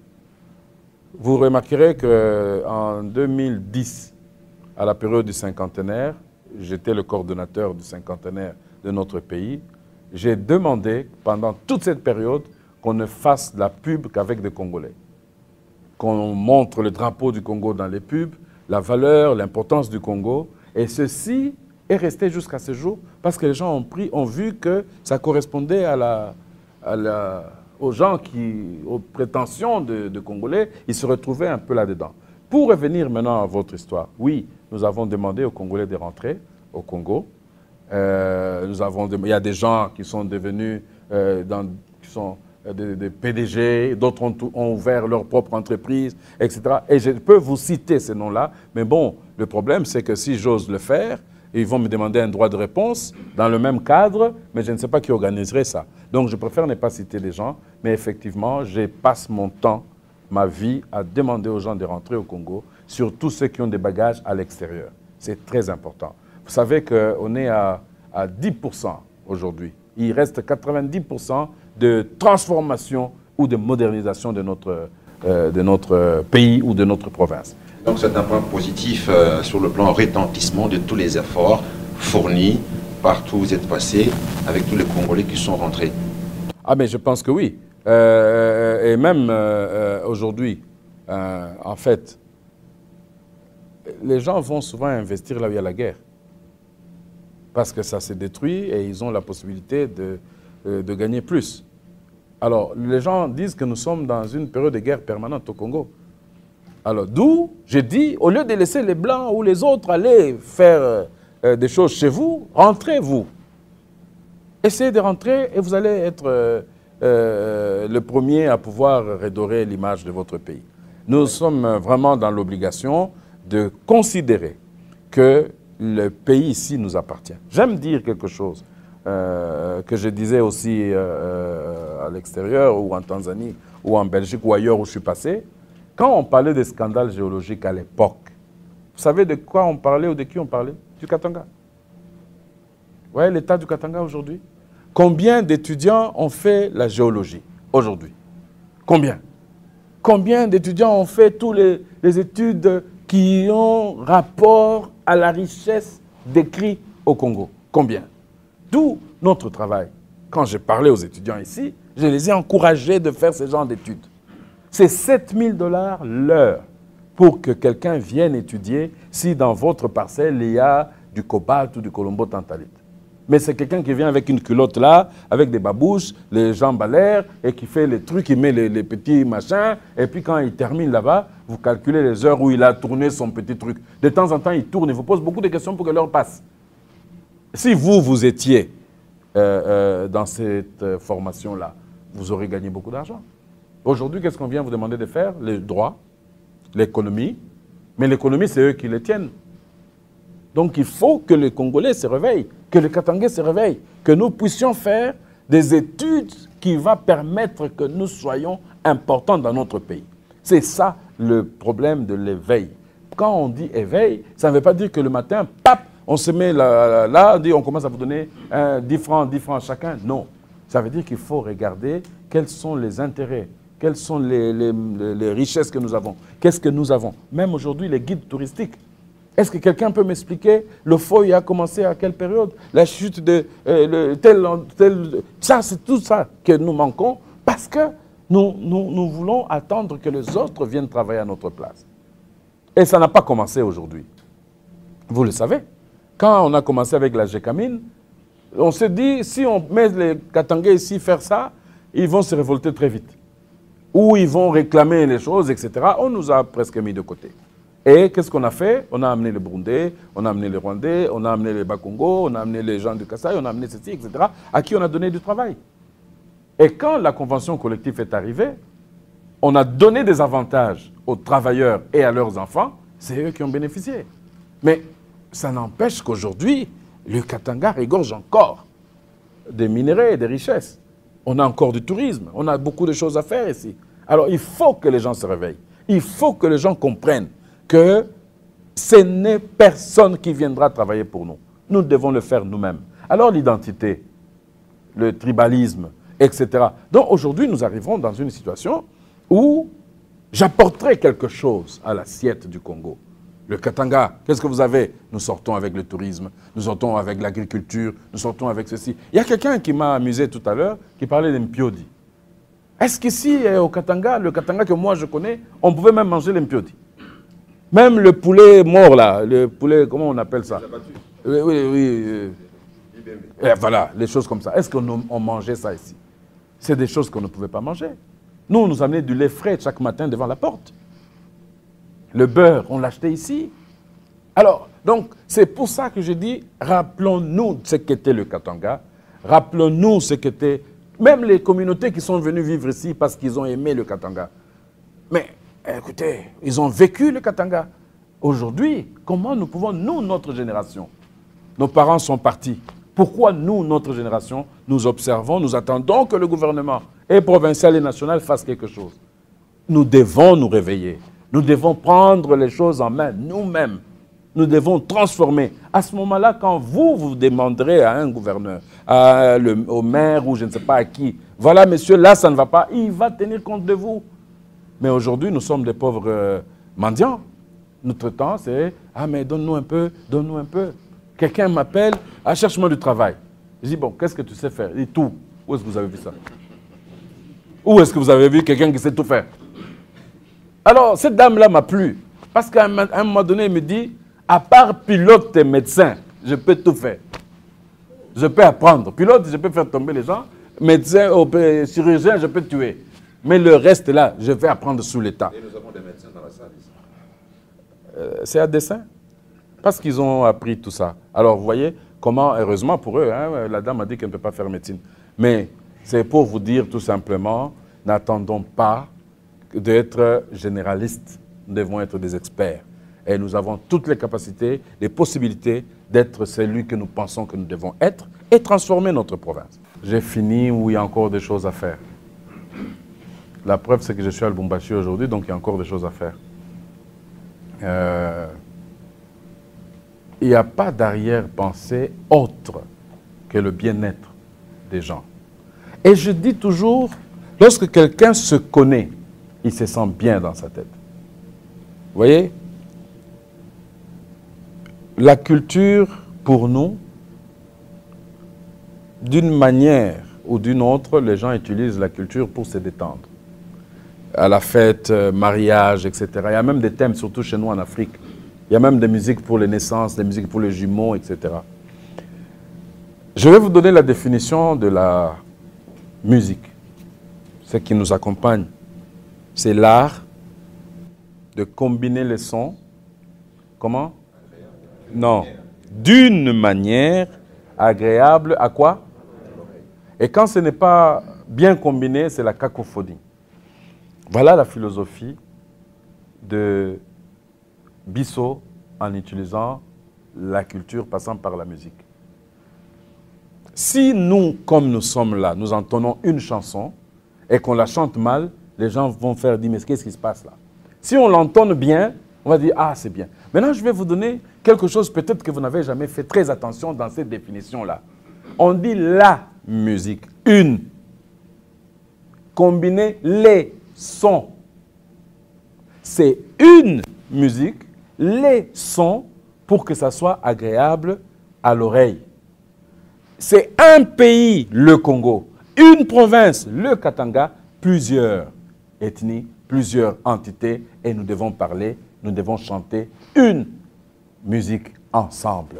Vous remarquerez qu'en 2010, à la période du cinquantenaire, j'étais le coordonnateur du cinquantenaire de notre pays. J'ai demandé pendant toute cette période qu'on ne fasse de la pub qu'avec des Congolais. Qu'on montre le drapeau du Congo dans les pubs, la valeur, l'importance du Congo. Et ceci est resté jusqu'à ce jour parce que les gens ont vu que ça correspondait aux gens aux prétentions de Congolais. Ils se retrouvaient un peu là-dedans. Pour revenir maintenant à votre histoire, oui, nous avons demandé aux Congolais de rentrer au Congo. Il y a des gens qui sont devenus des PDG, d'autres ont ouvert leur propre entreprise, etc. Et je peux vous citer ces noms-là, mais bon, le problème, c'est que si j'ose le faire, ils vont me demander un droit de réponse dans le même cadre, mais je ne sais pas qui organiserait ça. Donc, je préfère ne pas citer des gens, mais effectivement, je passe mon temps, ma vie, à demander aux gens de rentrer au Congo, surtout ceux qui ont des bagages à l'extérieur. C'est très important. Vous savez qu'on est à 10% aujourd'hui. Il reste 90% de transformation ou de modernisation de notre pays ou de notre province. Donc c'est un point positif sur le plan retentissement de tous les efforts fournis partout où vous êtes passé avec tous les Congolais qui sont rentrés. Ah mais je pense que oui. Et même aujourd'hui, en fait, les gens vont souvent investir là où il y a la guerre. Parce que ça se détruit et ils ont la possibilité de gagner plus. Alors, les gens disent que nous sommes dans une période de guerre permanente au Congo. Alors, d'où, j'ai dit, au lieu de laisser les Blancs ou les autres aller faire des choses chez vous, rentrez vous. Essayez de rentrer et vous allez être le premier à pouvoir redorer l'image de votre pays. Nous sommes vraiment dans l'obligation de considérer que le pays ici nous appartient. J'aime dire quelque chose que je disais aussi à l'extérieur ou en Tanzanie ou en Belgique ou ailleurs où je suis passé. Quand on parlait des scandales géologiques à l'époque, vous savez de quoi on parlait ou de qui on parlait? Du Katanga. Vous voyez l'état du Katanga aujourd'hui? Combien d'étudiants ont fait la géologie aujourd'hui? Combien? Combien d'étudiants ont fait toutes les études qui ont rapport à la richesse décrite au Congo? Combien? D'où notre travail. Quand j'ai parlé aux étudiants ici, je les ai encouragés de faire ce genre d'études. C'est 7 000 $ l'heure pour que quelqu'un vienne étudier si dans votre parcelle il y a du cobalt ou du colombo-tantalite. Mais c'est quelqu'un qui vient avec une culotte là, avec des babouches, les jambes à l'air, et qui fait les trucs, il met les petits machins, et puis quand il termine là-bas, vous calculez les heures où il a tourné son petit truc. De temps en temps, il tourne, il vous pose beaucoup de questions pour que l'heure passe. Si vous étiez dans cette formation-là, vous aurez gagné beaucoup d'argent. Aujourd'hui, qu'est-ce qu'on vient vous demander de faire? Les droits, l'économie. Mais l'économie, c'est eux qui les tiennent. Donc, il faut que les Congolais se réveillent, que les Katangais se réveillent, que nous puissions faire des études qui vont permettre que nous soyons importants dans notre pays. C'est ça le problème de l'éveil. Quand on dit éveil, ça ne veut pas dire que le matin, pap, on se met là, on dit on commence à vous donner 10 francs chacun. Non. Ça veut dire qu'il faut regarder quels sont les intérêts, quelles sont les richesses que nous avons, qu'est-ce que nous avons. Même aujourd'hui, les guides touristiques. Est-ce que quelqu'un peut m'expliquer le feuille a commencé à quelle période? La chute de ça, c'est tout ça que nous manquons parce que nous voulons attendre que les autres viennent travailler à notre place. Et ça n'a pas commencé aujourd'hui. Vous le savez. Quand on a commencé avec la Gécamine, on s'est dit, si on met les Katangais ici faire ça, ils vont se révolter très vite. Ou ils vont réclamer les choses, etc. On nous a presque mis de côté. Et qu'est-ce qu'on a fait? On a amené les Burundais, on a amené les Rwandais, on a amené les Bakongo, on a amené les gens du Kasaï, on a amené ceci, etc. À qui on a donné du travail. Et quand la convention collective est arrivée, on a donné des avantages aux travailleurs et à leurs enfants, c'est eux qui ont bénéficié. Mais ça n'empêche qu'aujourd'hui, le Katanga regorge encore des minerais et des richesses. On a encore du tourisme, on a beaucoup de choses à faire ici. Alors il faut que les gens se réveillent. Il faut que les gens comprennent que ce n'est personne qui viendra travailler pour nous. Nous devons le faire nous-mêmes. Alors l'identité, le tribalisme, etc. Donc aujourd'hui, nous arrivons dans une situation où j'apporterai quelque chose à l'assiette du Congo. Le Katanga, qu'est-ce que vous avez? Nous sortons avec le tourisme, nous sortons avec l'agriculture, nous sortons avec ceci. Il y a quelqu'un qui m'a amusé tout à l'heure, qui parlait d'Mpiodi. Est-ce qu'ici, au Katanga, le Katanga que moi je connais, on pouvait même manger l'impioti? Même le poulet mort, là, le poulet, comment on appelle ça? Oui, oui. Et voilà, les choses comme ça. Est-ce qu'on mangeait ça ici? C'est des choses qu'on ne pouvait pas manger. Nous, on nous amenait du lait frais chaque matin devant la porte. Le beurre, on l'achetait ici. Alors, donc, c'est pour ça que je dis, rappelons-nous ce qu'était le Katanga, rappelons-nous ce qu'était, même les communautés qui sont venues vivre ici parce qu'ils ont aimé le Katanga. Mais, écoutez, ils ont vécu le Katanga. Aujourd'hui, comment nous pouvons, nous, notre génération, nos parents sont partis. Pourquoi nous, notre génération, nous observons, nous attendons que le gouvernement, et provincial et national, fasse quelque chose? Nous devons nous réveiller. Nous devons prendre les choses en main, nous-mêmes. Nous devons transformer. À ce moment-là, quand vous demanderez à un gouverneur, au maire ou je ne sais pas à qui, voilà, monsieur, là, ça ne va pas, il va tenir compte de vous. Mais aujourd'hui, nous sommes des pauvres mendiants. Notre temps, c'est « Ah, mais donne-nous un peu, donne-nous un peu ». Quelqu'un m'appelle, « Ah, cherche-moi du travail ». Je dis « Bon, qu'est-ce que tu sais faire ?» Il dit « Tout ». Où est-ce que vous avez vu ça? Où est-ce que vous avez vu quelqu'un qui sait tout faire? Alors, cette dame-là m'a plu. Parce qu'à un moment donné, il me dit « À part pilote et médecin, je peux tout faire. Je peux apprendre. Pilote, je peux faire tomber les gens. Médecin, chirurgien, je peux tuer. Mais le reste, là, je vais apprendre sous l'État. » Et nous avons des médecins dans la salle ici. C'est à dessein. Parce qu'ils ont appris tout ça. Alors, vous voyez comment, heureusement pour eux, hein, la dame a dit qu'elle ne peut pas faire médecine. Mais c'est pour vous dire tout simplement, n'attendons pas d'être généralistes. Nous devons être des experts. Et nous avons toutes les capacités, les possibilités d'être celui que nous pensons que nous devons être et transformer notre province. J'ai fini où il y a encore des choses à faire. La preuve, c'est que je suis à Lubumbashi aujourd'hui, donc il y a encore des choses à faire. Il n'y a pas d'arrière-pensée autre que le bien-être des gens. Et je dis toujours, lorsque quelqu'un se connaît, il se sent bien dans sa tête. Vous voyez? La culture, pour nous, d'une manière ou d'une autre, les gens utilisent la culture pour se détendre. À la fête, mariage, etc. Il y a même des thèmes, surtout chez nous en Afrique. Il y a même des musiques pour les naissances, des musiques pour les jumeaux, etc. Je vais vous donner la définition de la musique. Ce qui nous accompagne, c'est l'art de combiner les sons. Comment? Non. D'une manière agréable à quoi? Et quand ce n'est pas bien combiné, c'est la cacophonie. Voilà la philosophie de Bisso en utilisant la culture passant par la musique. Si nous, comme nous sommes là, nous entendons une chanson et qu'on la chante mal, les gens vont faire dire, mais qu'est-ce qui se passe là? Si on l'entend bien, on va dire, ah, c'est bien. Maintenant, je vais vous donner quelque chose peut-être que vous n'avez jamais fait très attention dans cette définition-là. On dit la musique, une. Combiner les sons. C'est une musique, les sons, pour que ça soit agréable à l'oreille. C'est un pays, le Congo, une province, le Katanga, plusieurs ethnies, plusieurs entités, et nous devons parler, nous devons chanter une musique ensemble.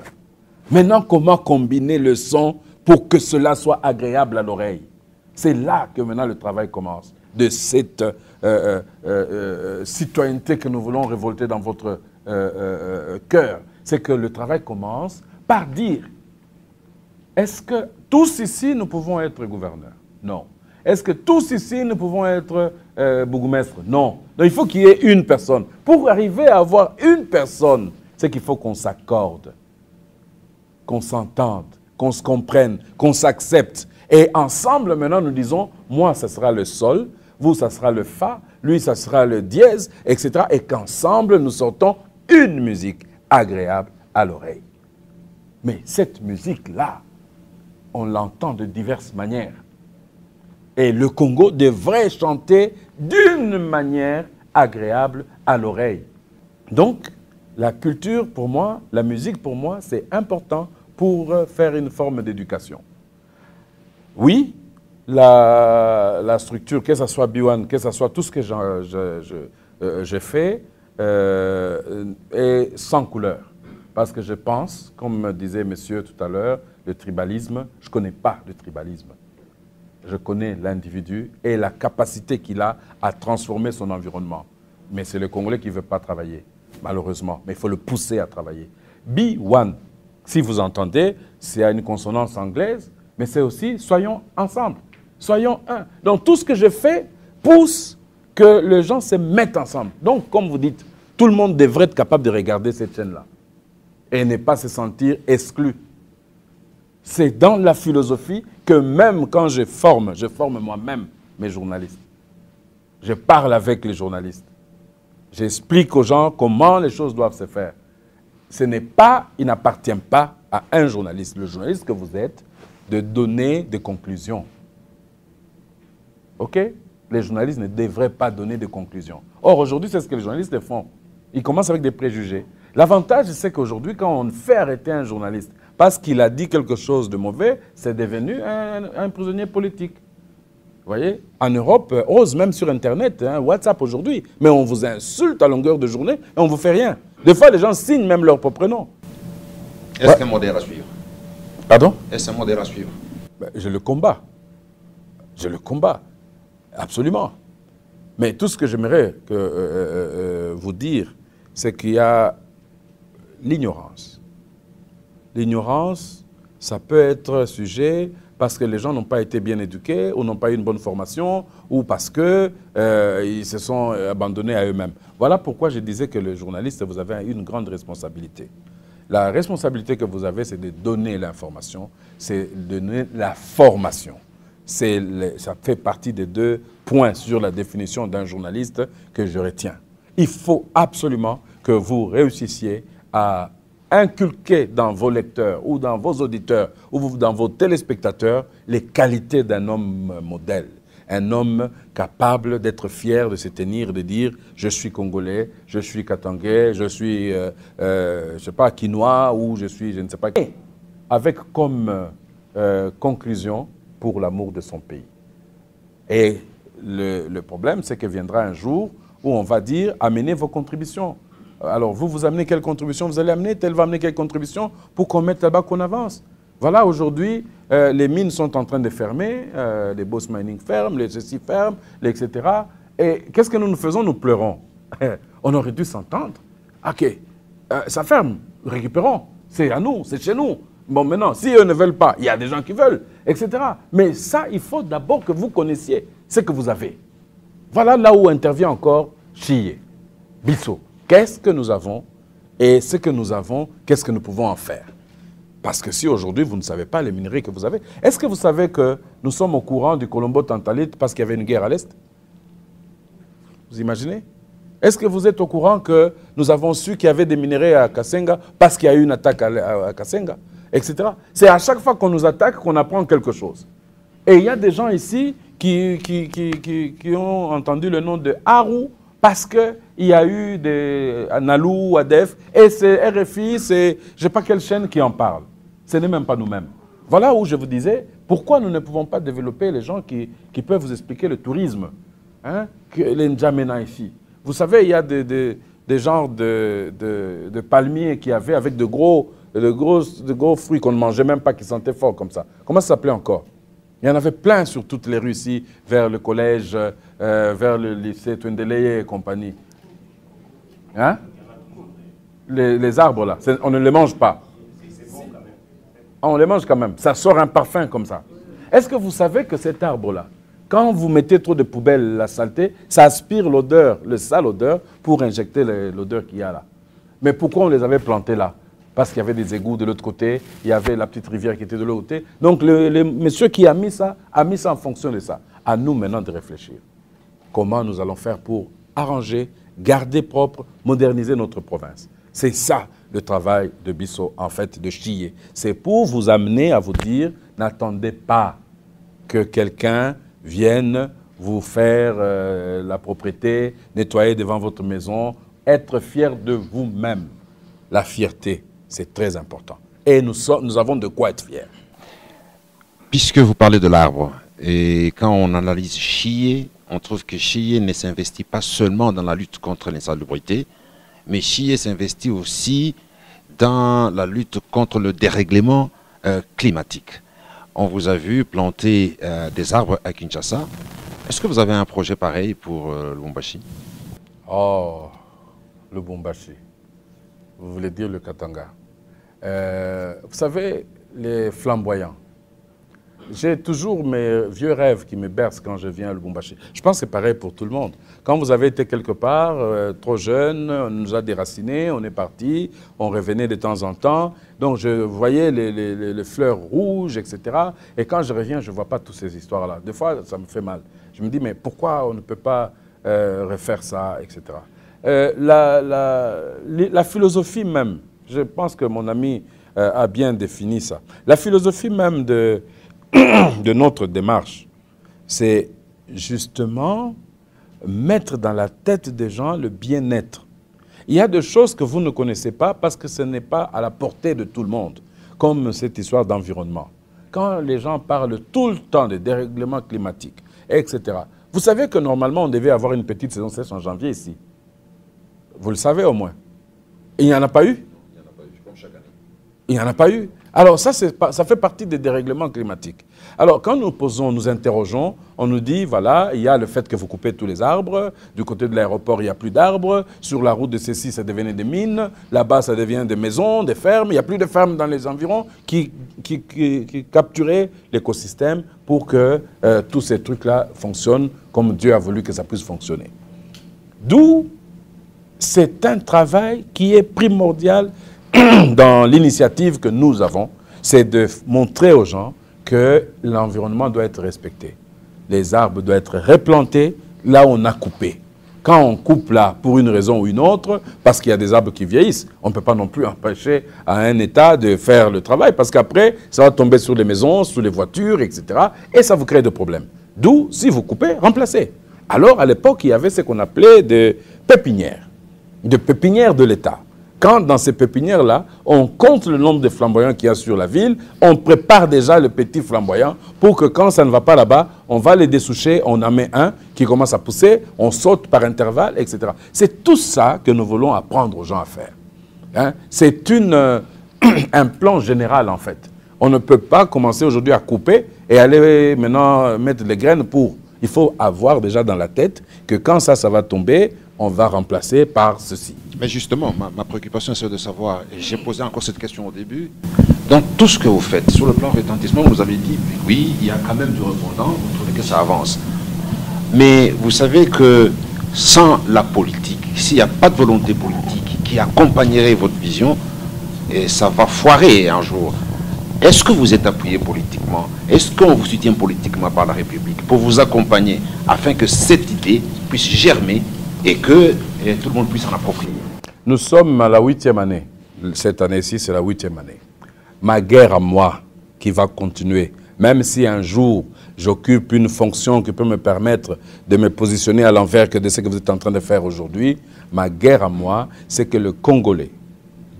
Maintenant, comment combiner le son pour que cela soit agréable à l'oreille? C'est là que maintenant le travail commence, de cette citoyenneté que nous voulons révolter dans votre cœur. C'est que le travail commence par dire, est-ce que tous ici nous pouvons être gouverneurs? Non. Est-ce que tous ici nous pouvons être bourgmestres? Non. Donc il faut qu'il y ait une personne. Pour arriver à avoir une personne, c'est qu'il faut qu'on s'accorde, qu'on s'entende, qu'on se comprenne, qu'on s'accepte. Et ensemble, maintenant, nous disons, moi, ça sera le sol, vous, ça sera le fa, lui, ça sera le dièse, etc. Et qu'ensemble, nous sortons une musique agréable à l'oreille. Mais cette musique-là, on l'entend de diverses manières. Et le Congo devrait chanter d'une manière agréable à l'oreille. Donc, la culture, pour moi, la musique, pour moi, c'est important pour faire une forme d'éducation. Oui, la structure, que ce soit B1, que ce soit tout ce que j'ai fait, est sans couleur. Parce que je pense, comme me disait monsieur tout à l'heure, le tribalisme, je ne connais pas le tribalisme. Je connais l'individu et la capacité qu'il a à transformer son environnement. Mais c'est le Congolais qui ne veut pas travailler, malheureusement. Mais il faut le pousser à travailler. B1, si vous entendez, c'est à une consonance anglaise, mais c'est aussi soyons ensemble, soyons un. Donc tout ce que je fais pousse que les gens se mettent ensemble. Donc, comme vous dites, tout le monde devrait être capable de regarder cette chaîne-là et ne pas se sentir exclu. C'est dans la philosophie que même quand je forme moi-même mes journalistes. Je parle avec les journalistes. J'explique aux gens comment les choses doivent se faire. Il n'appartient pas à un journaliste, le journaliste que vous êtes, de donner des conclusions. OK? Les journalistes ne devraient pas donner de conclusions. Or, aujourd'hui, c'est ce que les journalistes font. Ils commencent avec des préjugés. L'avantage, c'est qu'aujourd'hui, quand on fait arrêter un journaliste parce qu'il a dit quelque chose de mauvais, c'est devenu un prisonnier politique. Vous voyez? En Europe, ose même sur Internet, hein, WhatsApp aujourd'hui, mais on vous insulte à longueur de journée et on ne vous fait rien. Des fois, les gens signent même leur propre nom. Est-ce qu'un modèle à suivre? Pardon? Est-ce un modèle à suivre? Ben, je le combats. Je le combats. Absolument. Mais tout ce que j'aimerais vous dire, c'est qu'il y a l'ignorance. L'ignorance, ça peut être sujet parce que les gens n'ont pas été bien éduqués ou n'ont pas eu une bonne formation ou parce qu'ils se sont abandonnés à eux-mêmes. Voilà pourquoi je disais que les journalistes, vous avez une grande responsabilité. La responsabilité que vous avez, c'est de donner l'information, c'est de donner la formation. Ça fait partie des 2 points sur la définition d'un journaliste que je retiens. Il faut absolument que vous réussissiez à inculquer dans vos lecteurs ou dans vos auditeurs ou dans vos téléspectateurs les qualités d'un homme modèle. Un homme capable d'être fier de se tenir, de dire « je suis congolais, je suis katangais, je suis, je ne sais pas, quinois ou je suis, je ne sais pas ». Avec comme conclusion pour l'amour de son pays. Et le problème, c'est que viendra un jour où on va dire « amenez vos contributions ». Alors, vous amenez quelle contribution? Vous allez amener, tel va amener quelle contribution pour qu'on mette là-bas, qu'on avance. Voilà, aujourd'hui, les mines sont en train de fermer, les Boss Mining ferment, les ceci ferment, etc. Et qu'est-ce que nous faisons? Nous pleurons. On aurait dû s'entendre. OK, ça ferme, récupérons. C'est à nous, c'est chez nous. Bon, maintenant, si eux ne veulent pas, il y a des gens qui veulent, etc. Mais ça, il faut d'abord que vous connaissiez ce que vous avez. Voilà là où intervient encore Chiyé, Bisso. Qu'est-ce que nous avons et ce que nous avons, qu'est-ce que nous pouvons en faire? Parce que si aujourd'hui vous ne savez pas les minerais que vous avez, est-ce que vous savez que nous sommes au courant du Colombo-Tantalite parce qu'il y avait une guerre à l'Est? Vous imaginez? Est-ce que vous êtes au courant que nous avons su qu'il y avait des minerais à Kasenga parce qu'il y a eu une attaque à Kasenga, etc. C'est à chaque fois qu'on nous attaque qu'on apprend quelque chose. Et il y a des gens ici qui ont entendu le nom de Haru parce qu'il y a eu des Nalou, Adef, et c'est RFI, c'est je ne sais pas quelle chaîne qui en parle. Ce n'est même pas nous-mêmes. Voilà où je vous disais, pourquoi nous ne pouvons pas développer les gens qui peuvent vous expliquer le tourisme, hein, les N'Djamena ici. Vous savez, il y a des genres de palmiers qu'il y avait avec de gros fruits qu'on ne mangeait même pas, qui sentaient fort comme ça. Comment ça s'appelait encore? Il y en avait plein sur toutes les rues ici, vers le collège, vers le lycée Twendeleye et compagnie. Hein? Les arbres là, on ne les mange pas. On les mange quand même. Ça sort un parfum comme ça. Est-ce que vous savez que cet arbre-là, quand vous mettez trop de poubelles, la saleté, ça aspire l'odeur, le sale odeur, pour injecter l'odeur qu'il y a là. Mais pourquoi on les avait plantés là? Parce qu'il y avait des égouts de l'autre côté, il y avait la petite rivière qui était de l'autre côté. Donc le monsieur qui a mis ça en fonction de ça. À nous maintenant de réfléchir. Comment nous allons faire pour arranger, garder propre, moderniser notre province. C'est ça le travail de Bisso, en fait, de Chiyé. C'est pour vous amener à vous dire, n'attendez pas que quelqu'un vienne vous faire la propriété, nettoyer devant votre maison, être fier de vous-même. La fierté, c'est très important. Et nous avons de quoi être fiers. Puisque vous parlez de l'arbre, Et quand on analyse Chié, on trouve que Chié ne s'investit pas seulement dans la lutte contre l'insalubrité, mais Chié s'investit aussi dans la lutte contre le dérèglement climatique. On vous a vu planter des arbres à Kinshasa. Est-ce que vous avez un projet pareil pour Lubumbashi? Oh, Lubumbashi. Vous voulez dire le Katanga. Vous savez, les flamboyants. J'ai toujours mes vieux rêves qui me bercent quand je viens à Lubumbashi. Je pense que c'est pareil pour tout le monde. Quand vous avez été quelque part, trop jeune, on nous a déracinés, on est parti, on revenait de temps en temps. Donc je voyais les fleurs rouges, etc. Et quand je reviens, je ne vois pas toutes ces histoires-là. Des fois, ça me fait mal. Je me dis, mais pourquoi on ne peut pas refaire ça, etc. La philosophie même, je pense que mon ami a bien défini ça. La philosophie même de notre démarche, c'est justement mettre dans la tête des gens le bien-être. Il y a des choses que vous ne connaissez pas parce que ce n'est pas à la portée de tout le monde, comme cette histoire d'environnement. Quand les gens parlent tout le temps de dérèglement climatique, etc. Vous savez que normalement, on devait avoir une petite saison sèche en janvier ici. Vous le savez au moins. Et il n'y en a pas eu? Il n'y en a pas eu, comme chaque année. Il n'y en a pas eu. Alors ça fait partie des dérèglements climatiques. Alors quand nous interrogeons, on nous dit, voilà, il y a le fait que vous coupez tous les arbres, du côté de l'aéroport, il n'y a plus d'arbres, sur la route de Cécile, ça devenait des mines, là-bas, ça devient des maisons, des fermes, il n'y a plus de fermes dans les environs qui capturaient l'écosystème pour que tous ces trucs-là fonctionnent comme Dieu a voulu que ça puisse fonctionner. D'où c'est un travail qui est primordial dans l'initiative que nous avons, c'est de montrer aux gens que l'environnement doit être respecté. Les arbres doivent être replantés là où on a coupé. Quand on coupe là pour une raison ou une autre, parce qu'il y a des arbres qui vieillissent, on ne peut pas non plus empêcher à un État de faire le travail, parce qu'après, ça va tomber sur les maisons, sur les voitures, etc. Et ça vous crée des problèmes. D'où, si vous coupez, remplacez. Alors, à l'époque, il y avait ce qu'on appelait des pépinières de l'État. Quand dans ces pépinières-là, on compte le nombre de flamboyants qu'il y a sur la ville, on prépare déjà le petit flamboyant pour que quand ça ne va pas là-bas, on va les dessoucher, on en met un qui commence à pousser, on saute par intervalle, etc. C'est tout ça que nous voulons apprendre aux gens à faire. Hein? C'est un plan général en fait. On ne peut pas commencer aujourd'hui à couper et aller maintenant mettre les graines pour... Il faut avoir déjà dans la tête que quand ça va tomber, on va remplacer par ceci. Mais justement, ma préoccupation, c'est de savoir, et j'ai posé encore cette question au début, dans tout ce que vous faites, sur le plan retentissement, vous avez dit, oui, il y a quand même du répondant, vous trouvez que ça avance. Mais vous savez que sans la politique, s'il n'y a pas de volonté politique qui accompagnerait votre vision, et ça va foirer un jour. Est-ce que vous êtes appuyé politiquement? Est-ce qu'on vous soutient politiquement par la République pour vous accompagner afin que cette idée puisse germer et que tout le monde puisse en approprier? Nous sommes à la 8e année. Cette année-ci, c'est la 8e année. Ma guerre à moi, qui va continuer, même si un jour j'occupe une fonction qui peut me permettre de me positionner à l'envers que de ce que vous êtes en train de faire aujourd'hui, ma guerre à moi, c'est que les Congolais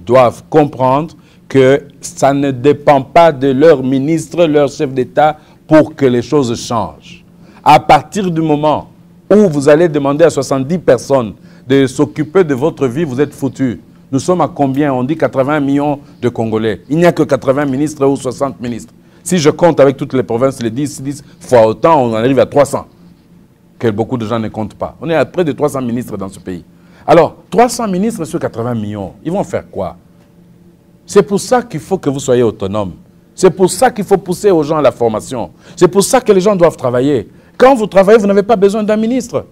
doivent comprendre que ça ne dépend pas de leur ministre, leur chef d'État pour que les choses changent. À partir du moment où vous allez demander à 70 personnes de s'occuper de votre vie, vous êtes foutus. Nous sommes à combien? On dit 80 millions de Congolais. Il n'y a que 80 ministres ou 60 ministres. Si je compte avec toutes les provinces, les 10 fois autant, on en arrive à 300. Que beaucoup de gens ne comptent pas. On est à près de 300 ministres dans ce pays. Alors, 300 ministres sur 80 millions, ils vont faire quoi? C'est pour ça qu'il faut que vous soyez autonome. C'est pour ça qu'il faut pousser aux gens à la formation. C'est pour ça que les gens doivent travailler. Quand vous travaillez, vous n'avez pas besoin d'un ministre.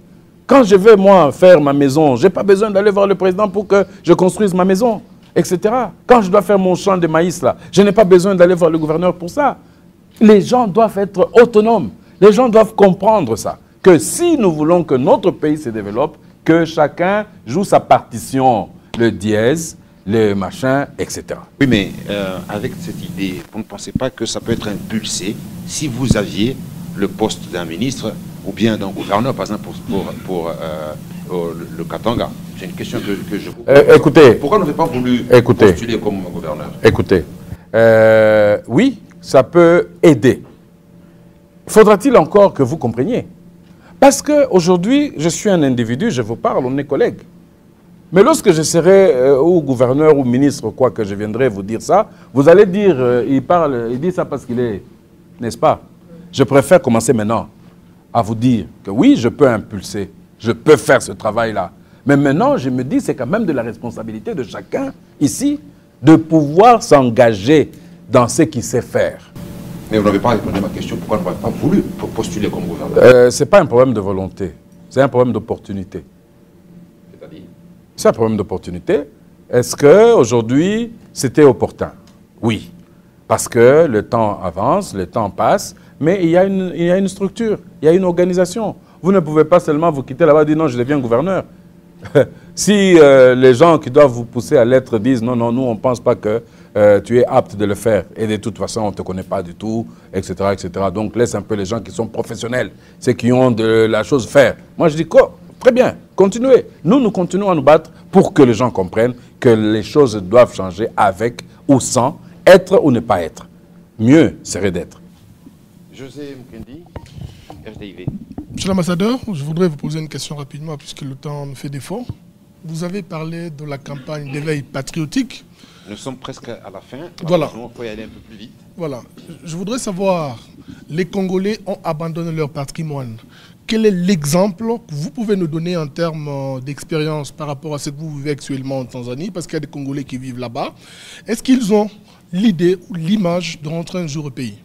Quand je vais, moi, faire ma maison, je n'ai pas besoin d'aller voir le président pour que je construise ma maison, etc. Quand je dois faire mon champ de maïs, là, je n'ai pas besoin d'aller voir le gouverneur pour ça. Les gens doivent être autonomes. Les gens doivent comprendre ça. Que si nous voulons que notre pays se développe, que chacun joue sa partition, le dièse, le machin, etc. Oui, mais avec cette idée, vous ne pensez pas que ça peut être impulsé si vous aviez le poste d'un ministre ou bien d'un gouverneur, par exemple, pour le Katanga? C'est une question que je vous pose. Écoutez. Pourquoi on n'avez pas voulu postuler comme gouverneur? Écoutez, oui, ça peut aider. Faudra-t-il encore que vous compreniez? Parce qu'aujourd'hui, je suis un individu, je vous parle, on est collègues. Mais lorsque je serai ou gouverneur ou ministre, quoi que je viendrai vous dire ça, vous allez dire, il dit ça parce qu'il est, n'est-ce pas? Je préfère commencer maintenant à vous dire que oui, je peux impulser, je peux faire ce travail-là. Mais maintenant, je me dis, c'est quand même de la responsabilité de chacun ici de pouvoir s'engager dans ce qu'il sait faire. Mais vous n'avez pas répondu à ma question, pourquoi vous n'avez pas voulu postuler comme gouverneur? Ce n'est pas un problème de volonté, c'est un problème d'opportunité. C'est-à-dire? C'est un problème d'opportunité. Est-ce qu'aujourd'hui, c'était opportun? Oui. Parce que le temps avance, le temps passe, mais il y a une structure, il y a une organisation. Vous ne pouvez pas seulement vous quitter là-bas et dire non, je deviens gouverneur. Si les gens qui doivent vous pousser à l'être disent non, non, nous on ne pense pas que tu es apte de le faire et de toute façon on ne te connaît pas du tout, etc., etc. Donc laisse un peu les gens qui sont professionnels, ceux qui ont de la chose faire. Moi je dis très bien, continuez. Nous continuons à nous battre pour que les gens comprennent que les choses doivent changer avec ou sans, être ou ne pas être. Mieux serait d'être. José Mukendi, RDIV. Monsieur l'ambassadeur, je voudrais vous poser une question rapidement puisque le temps me fait défaut. Vous avez parlé de la campagne d'éveil patriotique. Nous sommes presque à la fin. Voilà. Il faut y aller un peu plus vite. Voilà. Je voudrais savoir, les Congolais ont abandonné leur patrimoine. Quel est l'exemple que vous pouvez nous donner en termes d'expérience par rapport à ce que vous vivez actuellement en Tanzanie, parce qu'il y a des Congolais qui vivent là-bas. Est-ce qu'ils ont l'idée ou l'image de rentrer un jour au pays?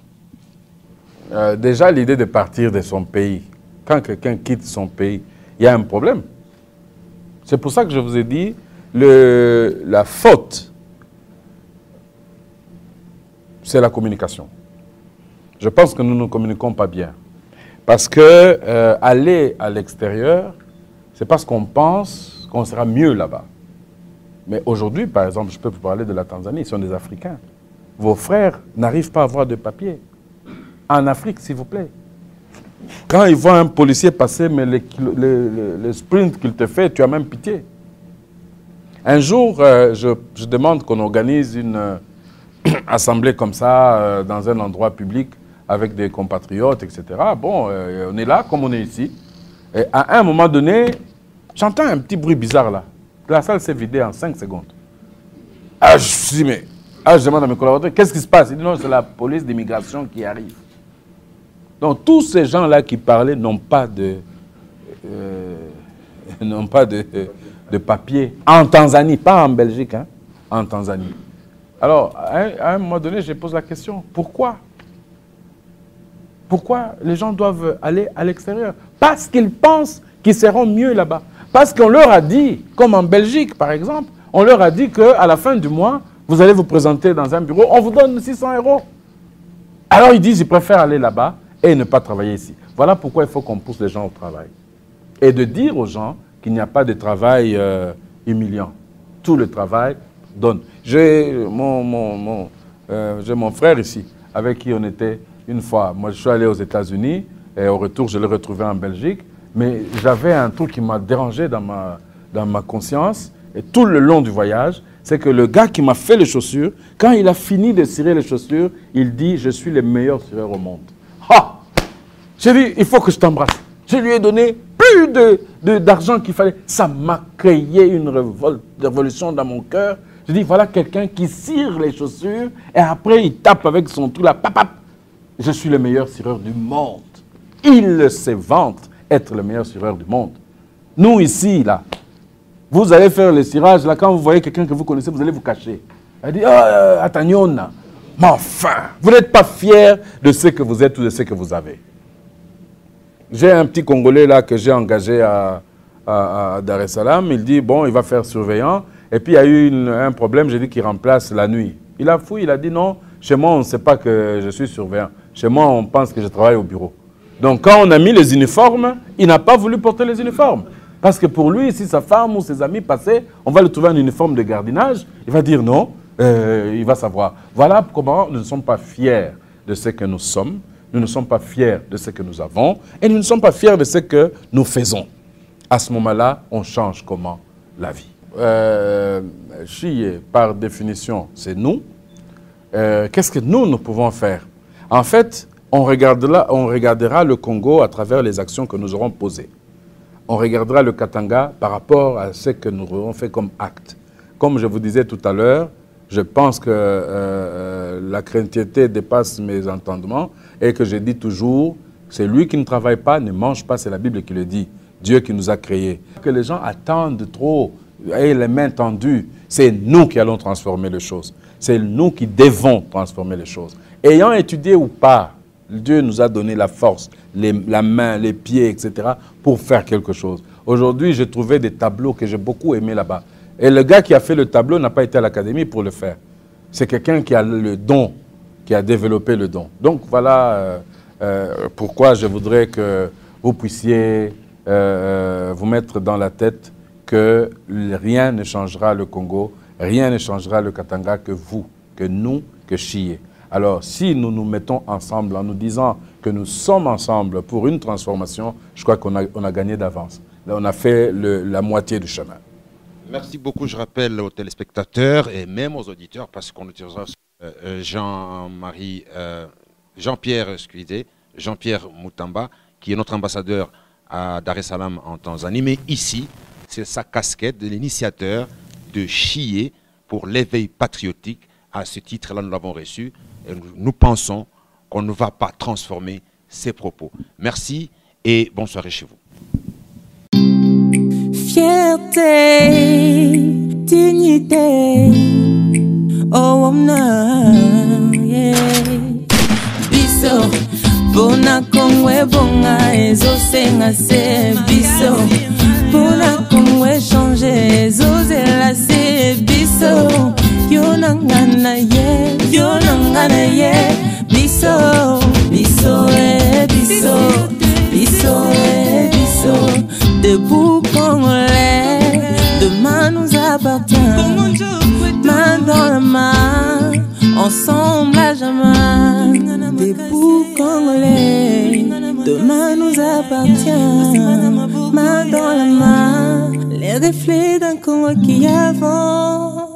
Déjà, l'idée de partir de son pays, quand quelqu'un quitte son pays, il y a un problème. C'est pour ça que je vous ai dit, la faute, c'est la communication. Je pense que nous ne communiquons pas bien. Parce que aller à l'extérieur, c'est parce qu'on pense qu'on sera mieux là-bas. Mais aujourd'hui, par exemple, je peux vous parler de la Tanzanie, ils sont des Africains. Vos frères n'arrivent pas à avoir de papier. En Afrique, s'il vous plaît. Quand ils voient un policier passer, mais le sprint qu'il te fait, tu as même pitié. Un jour, je demande qu'on organise une assemblée comme ça, dans un endroit public, avec des compatriotes, etc. Bon, on est là, comme on est ici. Et à un moment donné, j'entends un petit bruit bizarre là. La salle s'est vidée en 5 secondes. Ah, je me suis dit, mais... Ah, je demande à mes collaborateurs, qu'est-ce qui se passe? Ils disent, non, c'est la police d'immigration qui arrive. Donc, tous ces gens-là qui parlaient n'ont pas de papier. En Tanzanie, pas en Belgique, hein, en Tanzanie. Alors, à un moment donné, je pose la question, pourquoi? Pourquoi les gens doivent aller à l'extérieur? Parce qu'ils pensent qu'ils seront mieux là-bas. Parce qu'on leur a dit, comme en Belgique par exemple, on leur a dit qu'à la fin du mois, vous allez vous présenter dans un bureau, on vous donne 600 €. Alors ils disent, ils préfèrent aller là-bas et ne pas travailler ici. Voilà pourquoi il faut qu'on pousse les gens au travail. Et de dire aux gens qu'il n'y a pas de travail humiliant. Tout le travail donne. J'ai mon frère ici, avec qui on était une fois. Moi, je suis allé aux États-Unis et au retour, je l'ai retrouvé en Belgique. Mais j'avais un truc qui m'a dérangé dans ma conscience. Et tout le long du voyage, c'est que le gars qui m'a fait les chaussures, quand il a fini de cirer les chaussures, il dit « Je suis le meilleur cireur au monde ». Ah! J'ai dit « Il faut que je t'embrasse ». Je lui ai donné plus d'argent qu'il fallait. Ça m'a créé une révolution dans mon cœur. J'ai dit « Voilà quelqu'un qui cire les chaussures et après il tape avec son truc là, pap, pap. Je suis le meilleur cireur du monde ». Il se vante être le meilleur cireur du monde. Nous ici, là, vous allez faire le cirage, là, quand vous voyez quelqu'un que vous connaissez, vous allez vous cacher. Elle dit, ah, Ataniona. Mais enfin, vous n'êtes pas fier de ce que vous êtes ou de ce que vous avez. J'ai un petit Congolais, là, que j'ai engagé à Dar es Salaam. Il dit, bon, il va faire surveillant. Et puis, il y a eu un problème, j'ai dit qu'il remplace la nuit. Il a fouillé, il a dit, non, chez moi, on ne sait pas que je suis surveillant. Chez moi, on pense que je travaille au bureau. Donc, quand on a mis les uniformes, il n'a pas voulu porter les uniformes. Parce que pour lui, si sa femme ou ses amis passaient, on va lui trouver un uniforme de gardinage. Il va dire non, il va savoir. Voilà comment nous ne sommes pas fiers de ce que nous sommes. Nous ne sommes pas fiers de ce que nous avons. Et nous ne sommes pas fiers de ce que nous faisons. À ce moment-là, on change comment? La vie. Chier, par définition, c'est nous. Qu'est-ce que nous pouvons faire? En fait, On regardera le Congo à travers les actions que nous aurons posées. On regardera le Katanga par rapport à ce que nous aurons fait comme acte. Comme je vous disais tout à l'heure, je pense que la craintivité dépasse mes entendements et que je dis toujours, c'est lui qui ne travaille pas, ne mange pas, c'est la Bible qui le dit. Dieu qui nous a créés. Que les gens attendent trop, aient les mains tendues, c'est nous qui allons transformer les choses. C'est nous qui devons transformer les choses. Ayant étudié ou pas, Dieu nous a donné la force, la main, les pieds, etc. pour faire quelque chose. Aujourd'hui, j'ai trouvé des tableaux que j'ai beaucoup aimés là-bas. Et le gars qui a fait le tableau n'a pas été à l'académie pour le faire. C'est quelqu'un qui a le don, qui a développé le don. Donc voilà pourquoi je voudrais que vous puissiez vous mettre dans la tête que rien ne changera le Congo, rien ne changera le Katanga que vous, que nous, que Chiyé. Alors, si nous nous mettons ensemble en nous disant que nous sommes ensemble pour une transformation, je crois qu'on a gagné d'avance. On a fait la moitié du chemin. Merci beaucoup. Je rappelle aux téléspectateurs et même aux auditeurs, parce qu'on utilisera Jean-Pierre Moutamba, qui est notre ambassadeur à Dar es Salaam en Tanzanie. Mais ici, c'est sa casquette de l'initiateur de Chiyé pour l'éveil patriotique. À ce titre-là, nous l'avons reçu. Et nous pensons qu'on ne va pas transformer ses propos. Merci et bonne soirée chez vous. Fierté, dignité, oh yeah. Biso, bona kongwe bonga ezo senga se biso, bona kongwe changer ezo zela se biso, yonangana ye, biso, biso biso, biso biso, debout Congolais, demain nous appartient, main dans la main, ensemble à jamais, debout Congolais, demain nous appartient, main dans la main, les reflets d'un Congo qui avance.